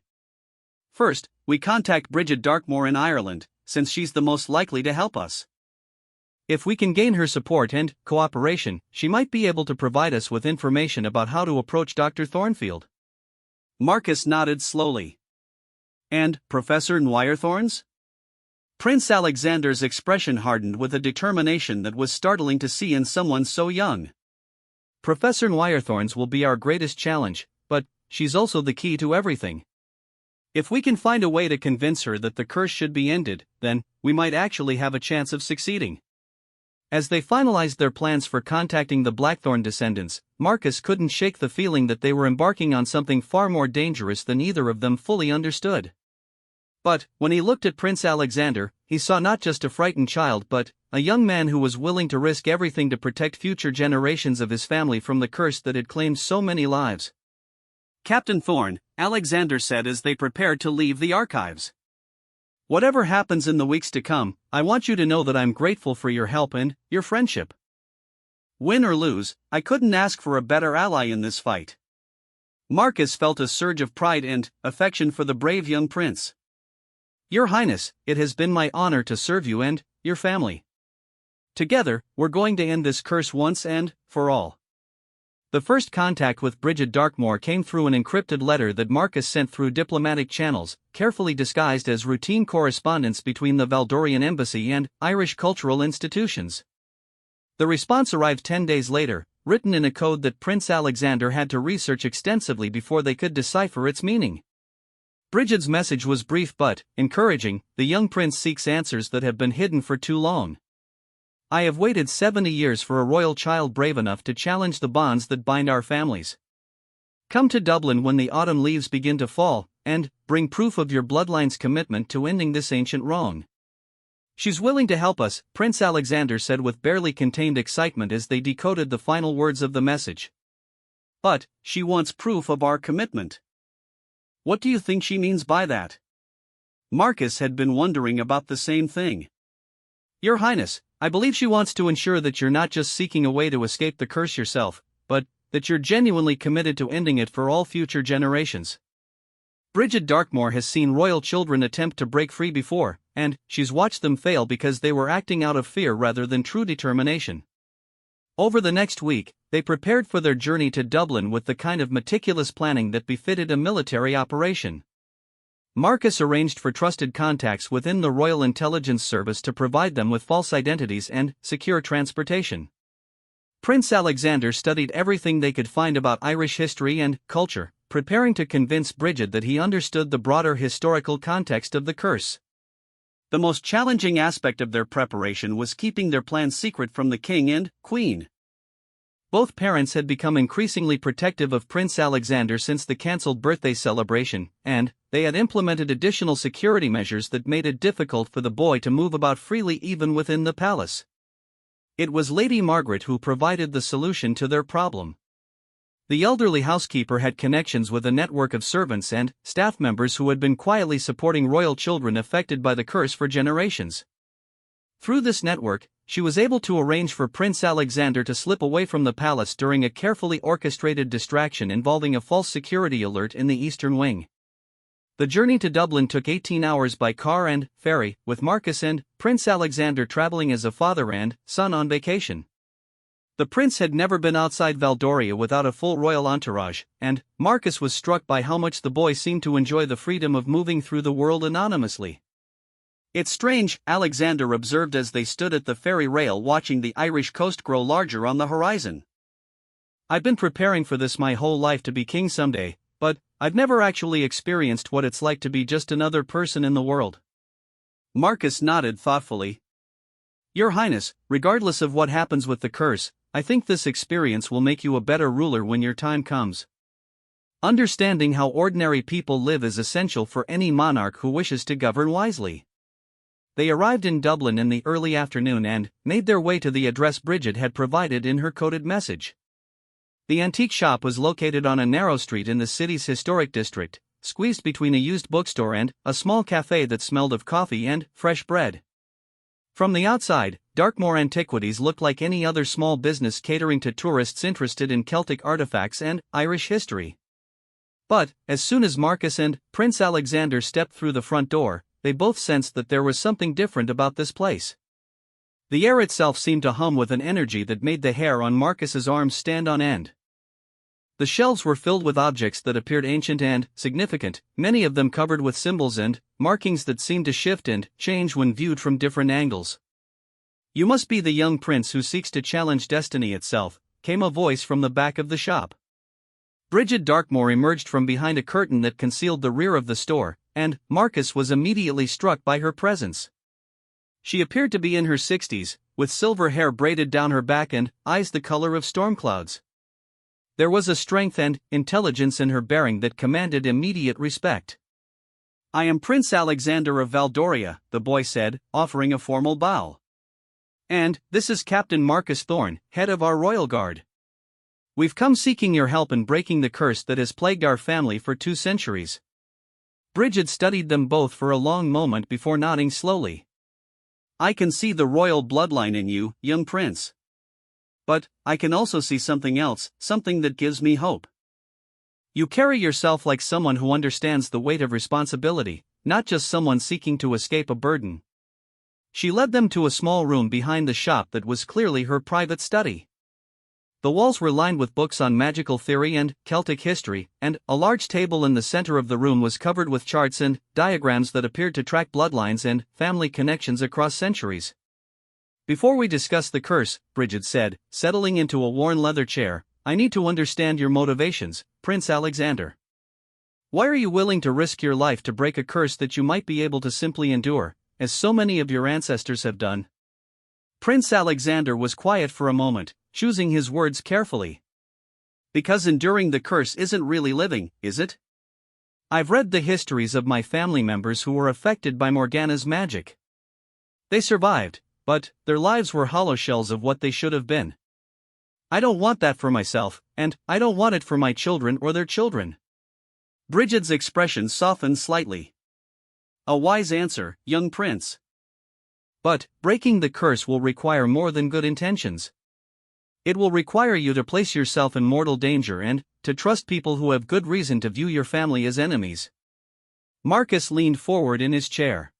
First, we contact Bridget Darkmore in Ireland, since she's the most likely to help us. If we can gain her support and cooperation, she might be able to provide us with information about how to approach Dr. Thornfield. Marcus nodded slowly. And Professor Nwirethorns? Prince Alexander's expression hardened with a determination that was startling to see in someone so young. Professor Nwirethorns will be our greatest challenge, but she's also the key to everything. If we can find a way to convince her that the curse should be ended, then we might actually have a chance of succeeding. As they finalized their plans for contacting the Blackthorn descendants, Marcus couldn't shake the feeling that they were embarking on something far more dangerous than either of them fully understood. But, when he looked at Prince Alexander, he saw not just a frightened child but a young man who was willing to risk everything to protect future generations of his family from the curse that had claimed so many lives. Captain Thorn, Alexander said as they prepared to leave the archives. Whatever happens in the weeks to come, I want you to know that I'm grateful for your help and your friendship. Win or lose, I couldn't ask for a better ally in this fight. Marcus felt a surge of pride and affection for the brave young prince. Your Highness, it has been my honor to serve you and your family. Together, we're going to end this curse once and for all. The first contact with Bridget Darkmore came through an encrypted letter that Marcus sent through diplomatic channels, carefully disguised as routine correspondence between the Valdorian embassy and Irish cultural institutions. The response arrived 10 days later, written in a code that Prince Alexander had to research extensively before they could decipher its meaning. Bridget's message was brief but encouraging. The young prince seeks answers that have been hidden for too long. I have waited 70 years for a royal child brave enough to challenge the bonds that bind our families. Come to Dublin when the autumn leaves begin to fall, and bring proof of your bloodline's commitment to ending this ancient wrong. She's willing to help us, Prince Alexander said with barely contained excitement as they decoded the final words of the message. But she wants proof of our commitment. What do you think she means by that? Marcus had been wondering about the same thing. Your Highness, I believe she wants to ensure that you're not just seeking a way to escape the curse yourself, but that you're genuinely committed to ending it for all future generations. Bridget Darkmore has seen royal children attempt to break free before, and she's watched them fail because they were acting out of fear rather than true determination. Over the next week, they prepared for their journey to Dublin with the kind of meticulous planning that befitted a military operation. Marcus arranged for trusted contacts within the Royal Intelligence Service to provide them with false identities and secure transportation. Prince Alexander studied everything they could find about Irish history and culture, preparing to convince Bridget that he understood the broader historical context of the curse. The most challenging aspect of their preparation was keeping their plans secret from the king and queen. Both parents had become increasingly protective of Prince Alexander since the cancelled birthday celebration, and they had implemented additional security measures that made it difficult for the boy to move about freely even within the palace. It was Lady Margaret who provided the solution to their problem. The elderly housekeeper had connections with a network of servants and staff members who had been quietly supporting royal children affected by the curse for generations. Through this network, she was able to arrange for Prince Alexander to slip away from the palace during a carefully orchestrated distraction involving a false security alert in the eastern wing. The journey to Dublin took 18 hours by car and ferry, with Marcus and Prince Alexander traveling as a father and son on vacation. The prince had never been outside Valdoria without a full royal entourage, and Marcus was struck by how much the boy seemed to enjoy the freedom of moving through the world anonymously. It's strange, Alexander observed as they stood at the ferry rail watching the Irish coast grow larger on the horizon. I've been preparing for this my whole life to be king someday, but I've never actually experienced what it's like to be just another person in the world. Marcus nodded thoughtfully. Your Highness, regardless of what happens with the curse, I think this experience will make you a better ruler when your time comes. Understanding how ordinary people live is essential for any monarch who wishes to govern wisely. They arrived in Dublin in the early afternoon and made their way to the address Bridget had provided in her coded message. The antique shop was located on a narrow street in the city's historic district, squeezed between a used bookstore and a small cafe that smelled of coffee and fresh bread. From the outside, Darkmore Antiquities looked like any other small business catering to tourists interested in Celtic artifacts and Irish history. But, as soon as Marcus and Prince Alexander stepped through the front door, they both sensed that there was something different about this place. The air itself seemed to hum with an energy that made the hair on Marcus's arms stand on end. The shelves were filled with objects that appeared ancient and significant, many of them covered with symbols and markings that seemed to shift and change when viewed from different angles. "You must be the young prince who seeks to challenge destiny itself," came a voice from the back of the shop. Bridget Darkmore emerged from behind a curtain that concealed the rear of the store, and Marcus was immediately struck by her presence. She appeared to be in her 60s, with silver hair braided down her back and eyes the color of storm clouds. There was a strength and intelligence in her bearing that commanded immediate respect. "I am Prince Alexander of Valdoria," the boy said, offering a formal bow. "And this is Captain Marcus Thorne, head of our royal guard. We've come seeking your help in breaking the curse that has plagued our family for 2 centuries. Bridget studied them both for a long moment before nodding slowly. "I can see the royal bloodline in you, young prince. But I can also see something else, something that gives me hope. You carry yourself like someone who understands the weight of responsibility, not just someone seeking to escape a burden." She led them to a small room behind the shop that was clearly her private study. The walls were lined with books on magical theory and Celtic history, and a large table in the center of the room was covered with charts and diagrams that appeared to track bloodlines and family connections across centuries. "Before we discuss the curse," Bridget said, settling into a worn leather chair, "I need to understand your motivations, Prince Alexander. Why are you willing to risk your life to break a curse that you might be able to simply endure, as so many of your ancestors have done?" Prince Alexander was quiet for a moment, choosing his words carefully. "Because enduring the curse isn't really living, is it? I've read the histories of my family members who were affected by Morgana's magic. They survived, but their lives were hollow shells of what they should have been. I don't want that for myself, and I don't want it for my children or their children." Bridget's expression softened slightly. "A wise answer, young prince. But breaking the curse will require more than good intentions. It will require you to place yourself in mortal danger and to trust people who have good reason to view your family as enemies." Marcus leaned forward in his chair.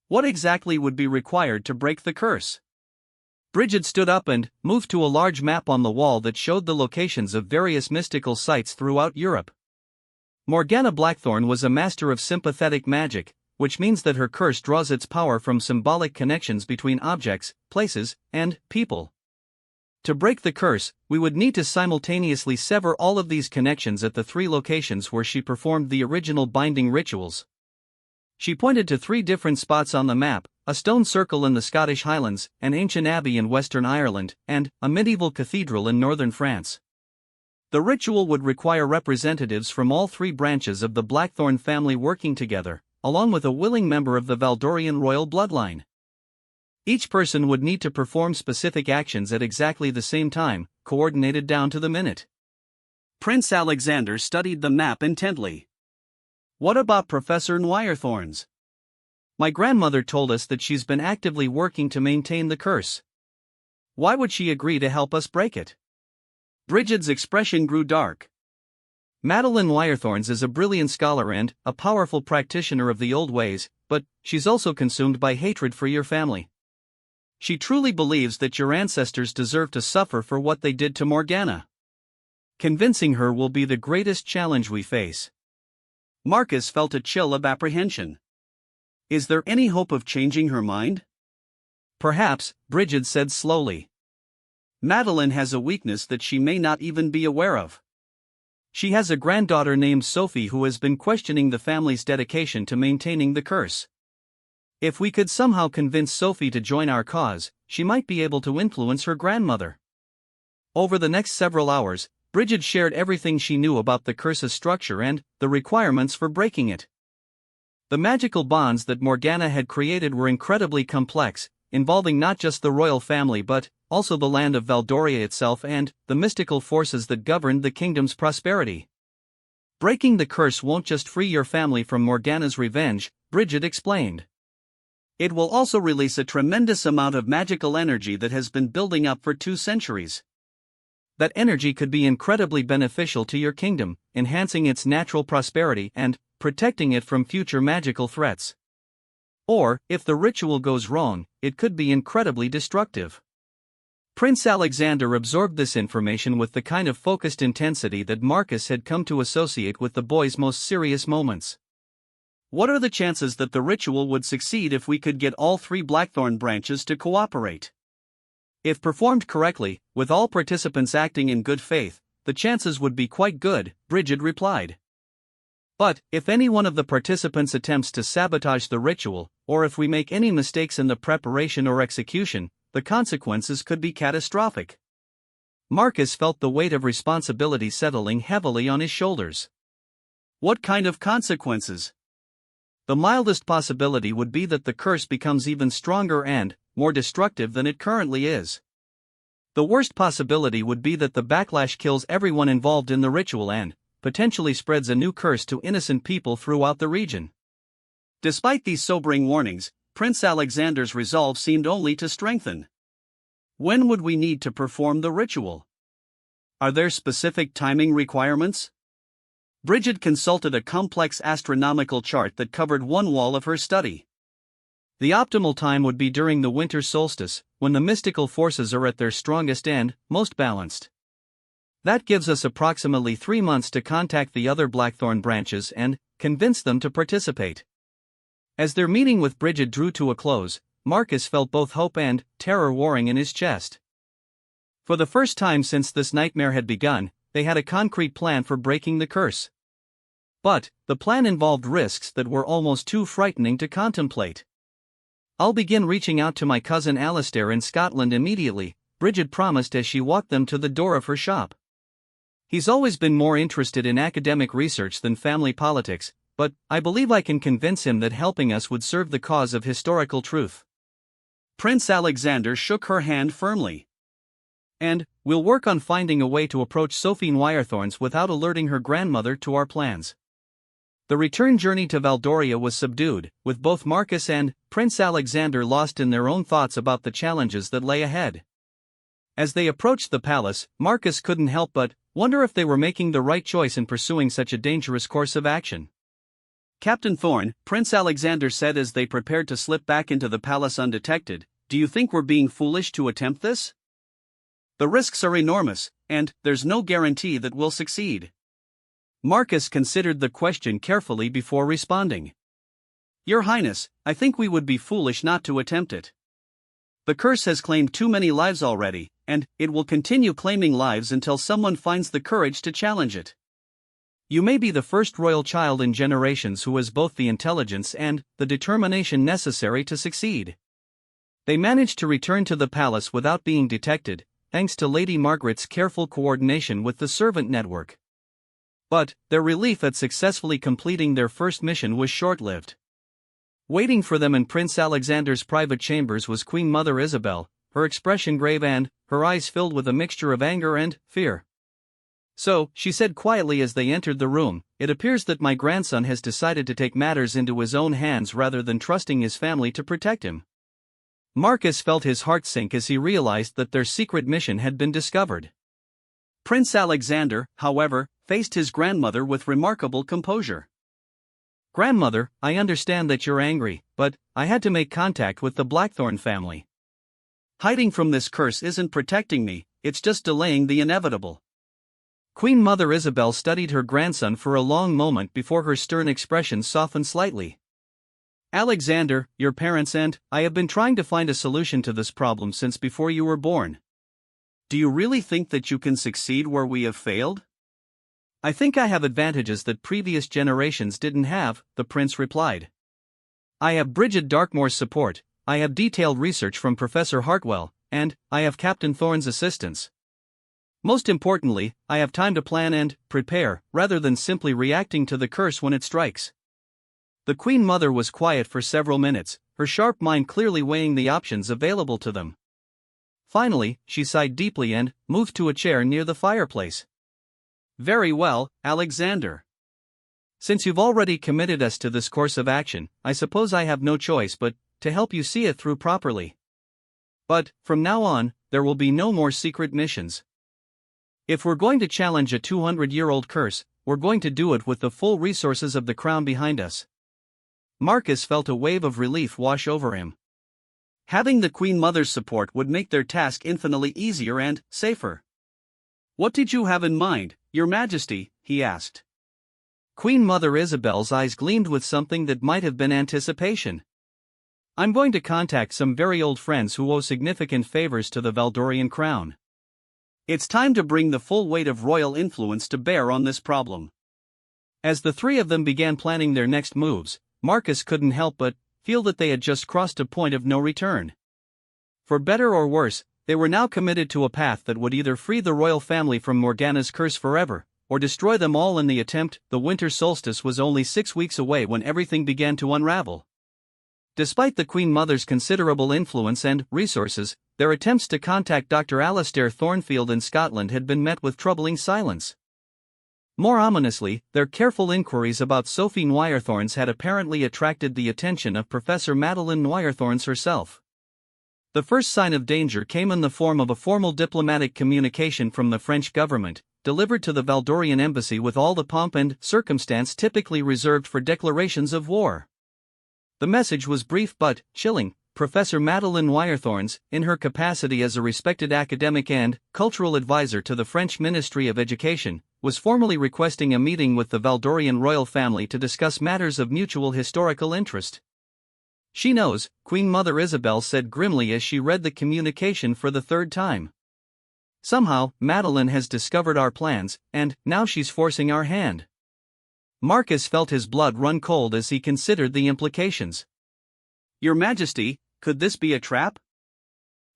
"What exactly would be required to break the curse?" Bridget stood up and moved to a large map on the wall that showed the locations of various mystical sites throughout Europe. Morgana Blackthorn was a master of sympathetic magic, which means that her curse draws its power from symbolic connections between objects, places, and people. To break the curse, we would need to simultaneously sever all of these connections at the 3 locations where she performed the original binding rituals. She pointed to 3 different spots on the map: a stone circle in the Scottish Highlands, an ancient abbey in Western Ireland, and a medieval cathedral in northern France. The ritual would require representatives from all 3 branches of the Blackthorn family working together, along with a willing member of the Valdorian royal bloodline. Each person would need to perform specific actions at exactly the same time, coordinated down to the minute. Prince Alexander studied the map intently. "What about Professor Nwirethorns? My grandmother told us that she's been actively working to maintain the curse. Why would she agree to help us break it?" Bridget's expression grew dark. "Madeline Nwirethorns is a brilliant scholar and a powerful practitioner of the old ways, but she's also consumed by hatred for your family. She truly believes that your ancestors deserve to suffer for what they did to Morgana. Convincing her will be the greatest challenge we face." Marcus felt a chill of apprehension. "Is there any hope of changing her mind?" "Perhaps," Bridget said slowly. "Madeline has a weakness that she may not even be aware of. She has a granddaughter named Sophie who has been questioning the family's dedication to maintaining the curse. If we could somehow convince Sophie to join our cause, she might be able to influence her grandmother." Over the next several hours, Bridget shared everything she knew about the curse's structure and the requirements for breaking it. The magical bonds that Morgana had created were incredibly complex, involving not just the royal family but also the land of Valdoria itself and the mystical forces that governed the kingdom's prosperity. "Breaking the curse won't just free your family from Morgana's revenge," Bridget explained. "It will also release a tremendous amount of magical energy that has been building up for 2 centuries. That energy could be incredibly beneficial to your kingdom, enhancing its natural prosperity and protecting it from future magical threats. Or, if the ritual goes wrong, it could be incredibly destructive. Prince Alexander absorbed this information with the kind of focused intensity that Marcus had come to associate with the boy's most serious moments. What are the chances that the ritual would succeed if we could get all 3 blackthorn branches to cooperate? If performed correctly, with all participants acting in good faith, the chances would be quite good, Bridget replied. But, if any one of the participants attempts to sabotage the ritual, or if we make any mistakes in the preparation or execution, the consequences could be catastrophic. Marcus felt the weight of responsibility settling heavily on his shoulders. What kind of consequences? The mildest possibility would be that the curse becomes even stronger and more destructive than it currently is. The worst possibility would be that the backlash kills everyone involved in the ritual and potentially spreads a new curse to innocent people throughout the region. Despite these sobering warnings, Prince Alexander's resolve seemed only to strengthen. When would we need to perform the ritual? Are there specific timing requirements? Bridget consulted a complex astronomical chart that covered one wall of her study. The optimal time would be during the winter solstice, when the mystical forces are at their strongest and most balanced. That gives us approximately 3 months to contact the other blackthorn branches and convince them to participate. As their meeting with Bridget drew to a close, Marcus felt both hope and terror warring in his chest. For the first time since this nightmare had begun, they had a concrete plan for breaking the curse. But the plan involved risks that were almost too frightening to contemplate. "I'll begin reaching out to my cousin Alistair in Scotland immediately," Bridget promised as she walked them to the door of her shop. "He's always been more interested in academic research than family politics, but I believe I can convince him that helping us would serve the cause of historical truth." Prince Alexander shook her hand firmly. "And we'll work on finding a way to approach Sophie Wirethorns without alerting her grandmother to our plans." The return journey to Valdoria was subdued, with both Marcus and Prince Alexander lost in their own thoughts about the challenges that lay ahead. As they approached the palace, Marcus couldn't help but wonder if they were making the right choice in pursuing such a dangerous course of action. "Captain Thorne," Prince Alexander said as they prepared to slip back into the palace undetected, "do you think we're being foolish to attempt this? The risks are enormous, and there's no guarantee that we'll succeed." Marcus considered the question carefully before responding. "Your Highness, I think we would be foolish not to attempt it. The curse has claimed too many lives already, and it will continue claiming lives until someone finds the courage to challenge it. You may be the first royal child in generations who has both the intelligence and the determination necessary to succeed." They managed to return to the palace without being detected, thanks to Lady Margaret's careful coordination with the servant network. But their relief at successfully completing their first mission was short-lived. Waiting for them in Prince Alexander's private chambers was Queen Mother Isabel, her expression grave and her eyes filled with a mixture of anger and fear. "So," she said quietly as they entered the room, "it appears that my grandson has decided to take matters into his own hands rather than trusting his family to protect him." Marcus felt his heart sink as he realized that their secret mission had been discovered. Prince Alexander, however, faced his grandmother with remarkable composure. "Grandmother, I understand that you're angry, but I had to make contact with the Blackthorn family. Hiding from this curse isn't protecting me, it's just delaying the inevitable." Queen Mother Isabel studied her grandson for a long moment before her stern expression softened slightly. "Alexander, your parents and I have been trying to find a solution to this problem since before you were born. Do you really think that you can succeed where we have failed?" "I think I have advantages that previous generations didn't have," the prince replied. "I have Bridget Darkmoor's support, I have detailed research from Professor Hartwell, and I have Captain Thorne's assistance. Most importantly, I have time to plan and prepare, rather than simply reacting to the curse when it strikes." The Queen Mother was quiet for several minutes, her sharp mind clearly weighing the options available to them. Finally, she sighed deeply and moved to a chair near the fireplace. "Very well, Alexander. Since you've already committed us to this course of action, I suppose I have no choice but to help you see it through properly. But, from now on, there will be no more secret missions. If we're going to challenge a 200-year-old curse, we're going to do it with the full resources of the crown behind us. Marcus felt a wave of relief wash over him. Having the Queen Mother's support would make their task infinitely easier and safer. What did you have in mind, Your Majesty? He asked. Queen Mother Isabel's eyes gleamed with something that might have been anticipation. I'm going to contact some very old friends who owe significant favors to the Valdorian crown. It's time to bring the full weight of royal influence to bear on this problem. As the three of them began planning their next moves, Marcus couldn't help but feel that they had just crossed a point of no return. For better or worse, they were now committed to a path that would either free the royal family from Morgana's curse forever, or destroy them all in the attempt. The winter solstice was only 6 weeks away when everything began to unravel. Despite the Queen Mother's considerable influence and resources, their attempts to contact Dr. Alastair Thornfield in Scotland had been met with troubling silence. More ominously, their careful inquiries about Sophie Noirthorns had apparently attracted the attention of Professor Madeleine Noirthorns herself. The first sign of danger came in the form of a formal diplomatic communication from the French government, delivered to the Valdorian embassy with all the pomp and circumstance typically reserved for declarations of war. The message was brief but chilling. Professor Madeleine Noirthorns, in her capacity as a respected academic and cultural advisor to the French Ministry of Education, was formally requesting a meeting with the Valdorian royal family to discuss matters of mutual historical interest. She knows, Queen Mother Isabel said grimly as she read the communication for the third time. Somehow, Madeleine has discovered our plans, and now she's forcing our hand. Marcus felt his blood run cold as he considered the implications. Your Majesty, could this be a trap?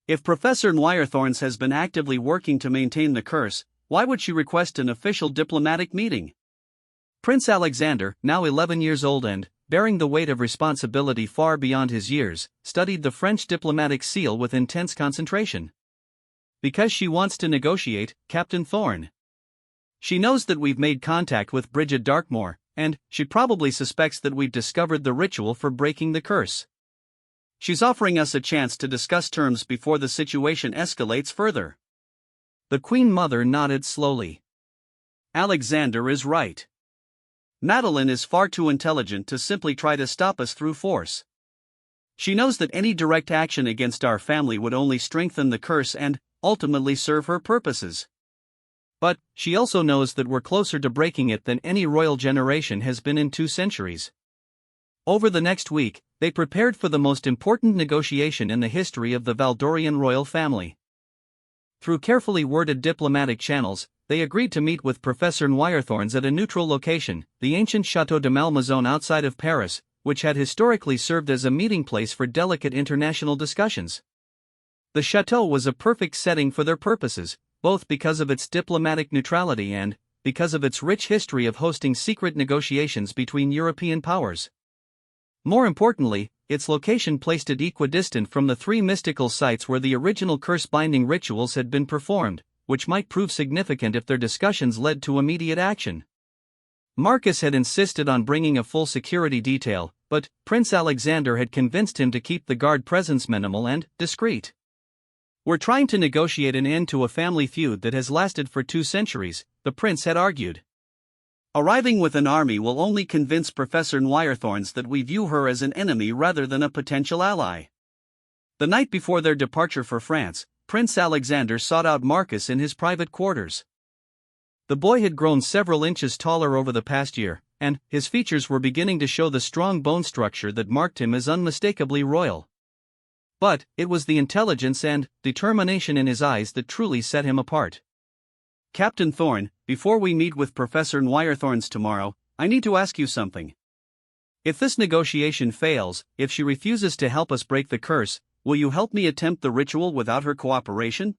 If Professor Noirthorns has been actively working to maintain the curse, why would she request an official diplomatic meeting? Prince Alexander, now 11 years old and bearing the weight of responsibility far beyond his years, studied the French diplomatic seal with intense concentration. Because she wants to negotiate, Captain Thorne. She knows that we've made contact with Bridget Darkmoor, and she probably suspects that we've discovered the ritual for breaking the curse. She's offering us a chance to discuss terms before the situation escalates further. The Queen Mother nodded slowly. Alexander is right. Madeleine is far too intelligent to simply try to stop us through force. She knows that any direct action against our family would only strengthen the curse and ultimately serve her purposes. But she also knows that we're closer to breaking it than any royal generation has been in 2 centuries. Over the next week, they prepared for the most important negotiation in the history of the Valdorian royal family. Through carefully worded diplomatic channels, they agreed to meet with Professor Noirthorns at a neutral location, the ancient Château de Malmaison outside of Paris, which had historically served as a meeting place for delicate international discussions. The chateau was a perfect setting for their purposes, both because of its diplomatic neutrality and because of its rich history of hosting secret negotiations between European powers. More importantly, its location placed it equidistant from the 3 mystical sites where the original curse-binding rituals had been performed, which might prove significant if their discussions led to immediate action. Marcus had insisted on bringing a full security detail, but Prince Alexander had convinced him to keep the guard presence minimal and discreet. We're trying to negotiate an end to a family feud that has lasted for 2 centuries, the prince had argued. Arriving with an army will only convince Professor Noirthorns that we view her as an enemy rather than a potential ally. The night before their departure for France, Prince Alexander sought out Marcus in his private quarters. The boy had grown several inches taller over the past year, and his features were beginning to show the strong bone structure that marked him as unmistakably royal. But it was the intelligence and determination in his eyes that truly set him apart. Captain Thorne, before we meet with Professor Noirthorns tomorrow, I need to ask you something. If this negotiation fails, if she refuses to help us break the curse, will you help me attempt the ritual without her cooperation?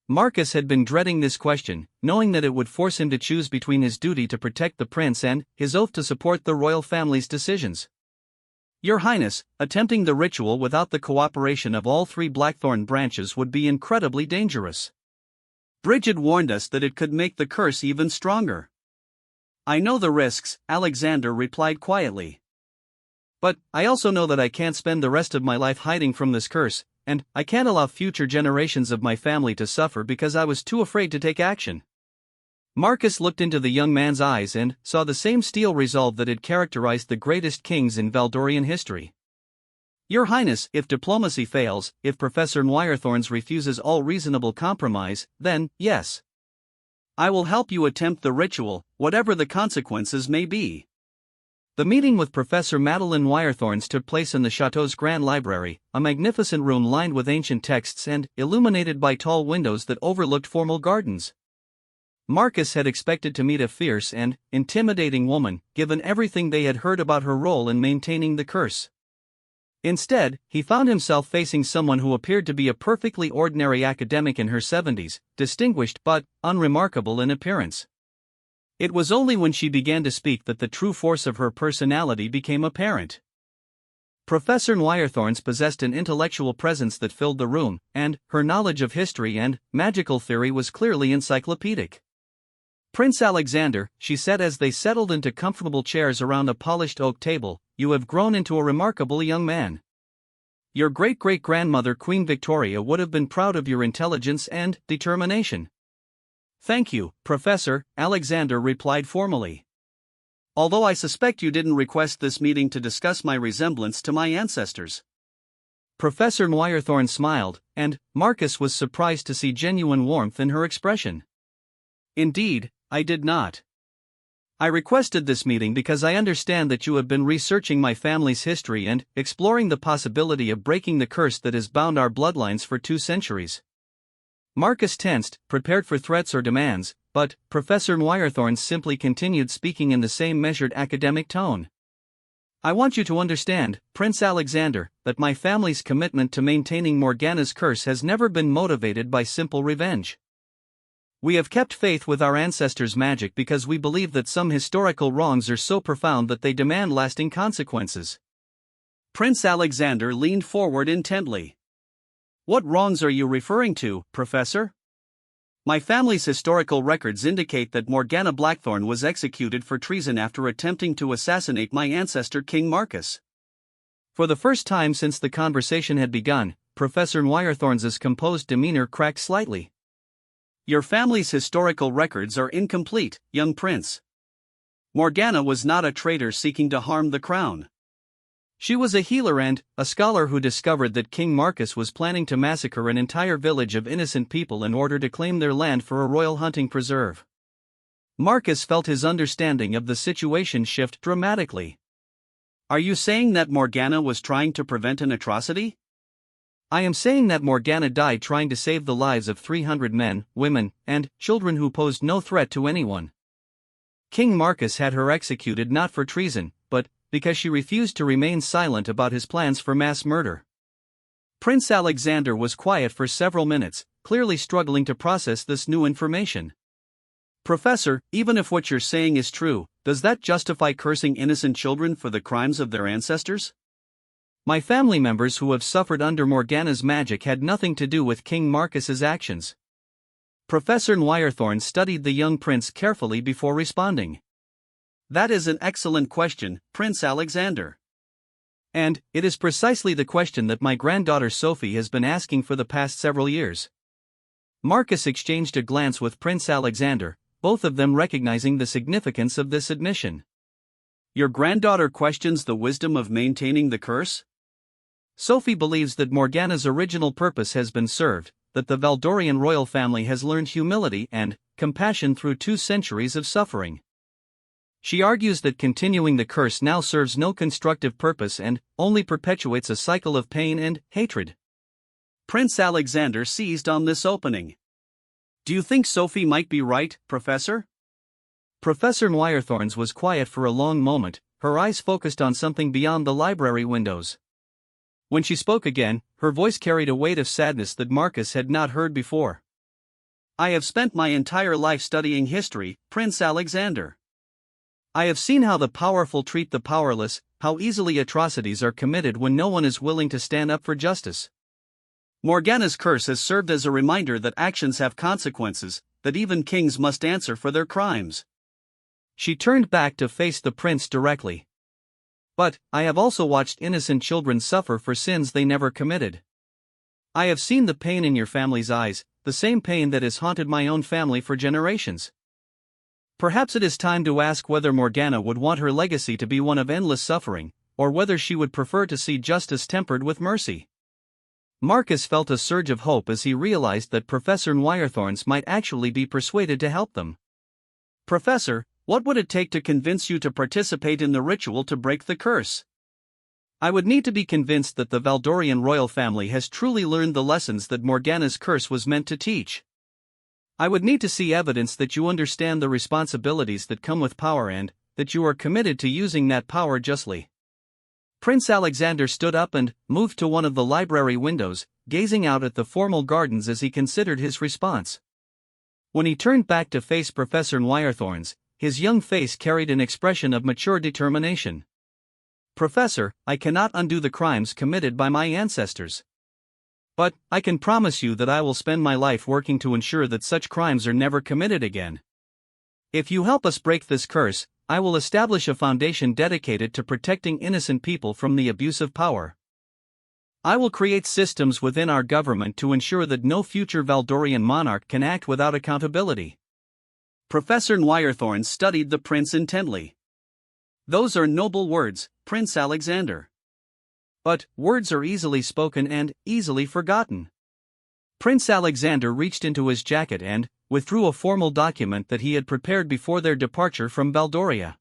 Marcus had been dreading this question, knowing that it would force him to choose between his duty to protect the prince and his oath to support the royal family's decisions. Your Highness, attempting the ritual without the cooperation of all 3 blackthorn branches would be incredibly dangerous. Bridget warned us that it could make the curse even stronger. I know the risks, Alexander replied quietly. But I also know that I can't spend the rest of my life hiding from this curse. and I can't allow future generations of my family to suffer because I was too afraid to take action." Marcus looked into the young man's eyes and saw the same steel resolve that had characterized the greatest kings in Valdorian history. "Your Highness, if diplomacy fails, if Professor Nwirethorns refuses all reasonable compromise, then, yes. I will help you attempt the ritual, whatever the consequences may be." The meeting with Professor Madeline Nwirethorns took place in the chateau's grand library, a magnificent room lined with ancient texts and illuminated by tall windows that overlooked formal gardens. Marcus had expected to meet a fierce and intimidating woman, given everything they had heard about her role in maintaining the curse. Instead, he found himself facing someone who appeared to be a perfectly ordinary academic in her 70s, distinguished but unremarkable in appearance. It was only when she began to speak that the true force of her personality became apparent. Professor Nwirethorns possessed an intellectual presence that filled the room, and her knowledge of history and magical theory was clearly encyclopedic. "Prince Alexander," she said as they settled into comfortable chairs around a polished oak table, "you have grown into a remarkable young man. Your great-great-grandmother Queen Victoria would have been proud of your intelligence and determination." "Thank you, Professor," Alexander replied formally. "Although I suspect you didn't request this meeting to discuss my resemblance to my ancestors." Professor Nwirethorn smiled, and Marcus was surprised to see genuine warmth in her expression. "Indeed, I did not. I requested this meeting because I understand that you have been researching my family's history and exploring the possibility of breaking the curse that has bound our bloodlines for 2 centuries. Marcus tensed, prepared for threats or demands, but Professor Nwirethorn simply continued speaking in the same measured academic tone. "I want you to understand, Prince Alexander, that my family's commitment to maintaining Morgana's curse has never been motivated by simple revenge. We have kept faith with our ancestors' magic because we believe that some historical wrongs are so profound that they demand lasting consequences." Prince Alexander leaned forward intently. "What wrongs are you referring to, Professor?" "My family's historical records indicate that Morgana Blackthorn was executed for treason after attempting to assassinate my ancestor King Marcus." For the first time since the conversation had begun, Professor Nwirethorns' composed demeanor cracked slightly. "Your family's historical records are incomplete, young prince. Morgana was not a traitor seeking to harm the crown. She was a healer and a scholar who discovered that King Marcus was planning to massacre an entire village of innocent people in order to claim their land for a royal hunting preserve." Marcus felt his understanding of the situation shift dramatically. "Are you saying that Morgana was trying to prevent an atrocity?" "I am saying that Morgana died trying to save the lives of 300 men, women, and children who posed no threat to anyone. King Marcus had her executed not for treason, but because she refused to remain silent about his plans for mass murder." Prince Alexander was quiet for several minutes, clearly struggling to process this new information. "Professor, even if what you're saying is true, does that justify cursing innocent children for the crimes of their ancestors? My family members who have suffered under Morgana's magic had nothing to do with King Marcus's actions." Professor Nwirethorn studied the young prince carefully before responding. "That is an excellent question, Prince Alexander. And it is precisely the question that my granddaughter Sophie has been asking for the past several years." Marcus exchanged a glance with Prince Alexander, both of them recognizing the significance of this admission. "Your granddaughter questions the wisdom of maintaining the curse?" "Sophie believes that Morgana's original purpose has been served, that the Valdorian royal family has learned humility and compassion through 2 centuries of suffering. She argues that continuing the curse now serves no constructive purpose and only perpetuates a cycle of pain and hatred." Prince Alexander seized on this opening. "Do you think Sophie might be right, Professor?" Professor Nwirethorns was quiet for a long moment, her eyes focused on something beyond the library windows. When she spoke again, her voice carried a weight of sadness that Marcus had not heard before. "I have spent my entire life studying history, Prince Alexander. I have seen how the powerful treat the powerless, how easily atrocities are committed when no one is willing to stand up for justice. Morgana's curse has served as a reminder that actions have consequences, that even kings must answer for their crimes." She turned back to face the prince directly. "But I have also watched innocent children suffer for sins they never committed. I have seen the pain in your family's eyes, the same pain that has haunted my own family for generations. Perhaps it is time to ask whether Morgana would want her legacy to be one of endless suffering, or whether she would prefer to see justice tempered with mercy. Marcus felt a surge of hope as he realized that Professor Nwirethorns might actually be persuaded to help them. Professor, what would it take to convince you to participate in the ritual to break the curse? I would need to be convinced that the Valdorian royal family has truly learned the lessons that Morgana's curse was meant to teach. I would need to see evidence that you understand the responsibilities that come with power and that you are committed to using that power justly. Prince Alexander stood up and moved to one of the library windows, gazing out at the formal gardens as he considered his response. When he turned back to face Professor Nwirethorns, his young face carried an expression of mature determination. Professor, I cannot undo the crimes committed by my ancestors. But I can promise you that I will spend my life working to ensure that such crimes are never committed again. If you help us break this curse, I will establish a foundation dedicated to protecting innocent people from the abuse of power. I will create systems within our government to ensure that no future Valdorian monarch can act without accountability. Professor Nwirethorns studied the prince intently. Those are noble words, Prince Alexander. But words are easily spoken and easily forgotten. Prince Alexander reached into his jacket and withdrew a formal document that he had prepared before their departure from Valdoria.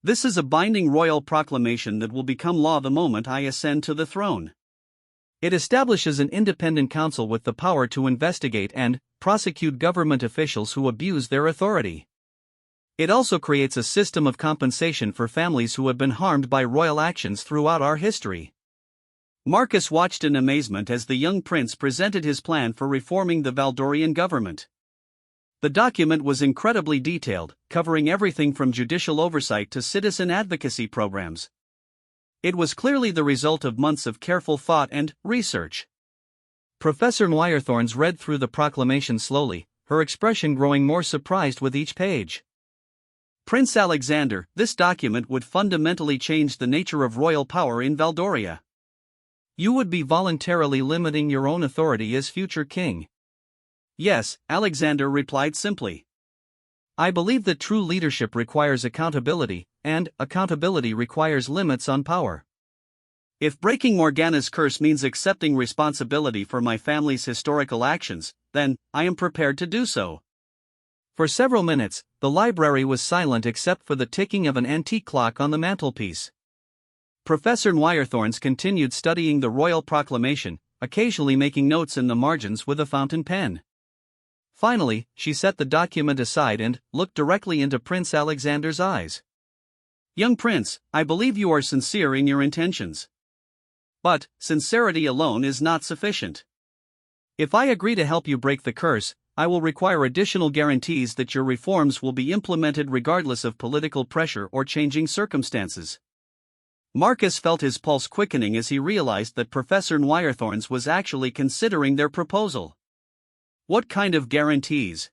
This is a binding royal proclamation that will become law the moment I ascend to the throne. It establishes an independent council with the power to investigate and prosecute government officials who abuse their authority. It also creates a system of compensation for families who have been harmed by royal actions throughout our history. Marcus watched in amazement as the young prince presented his plan for reforming the Valdorian government. The document was incredibly detailed, covering everything from judicial oversight to citizen advocacy programs. It was clearly the result of months of careful thought and research. Professor Nwirethorns read through the proclamation slowly, her expression growing more surprised with each page. Prince Alexander, this document would fundamentally change the nature of royal power in Valdoria. You would be voluntarily limiting your own authority as future king. Yes, Alexander replied simply. I believe that true leadership requires accountability, and accountability requires limits on power. If breaking Morgana's curse means accepting responsibility for my family's historical actions, then I am prepared to do so. For several minutes, the library was silent except for the ticking of an antique clock on the mantelpiece. Professor Nwirethorns continued studying the royal proclamation, occasionally making notes in the margins with a fountain pen. Finally, she set the document aside and looked directly into Prince Alexander's eyes. Young prince, I believe you are sincere in your intentions. But sincerity alone is not sufficient. If I agree to help you break the curse, I will require additional guarantees that your reforms will be implemented regardless of political pressure or changing circumstances. Marcus felt his pulse quickening as he realized that Professor Nwirethorns was actually considering their proposal. What kind of guarantees?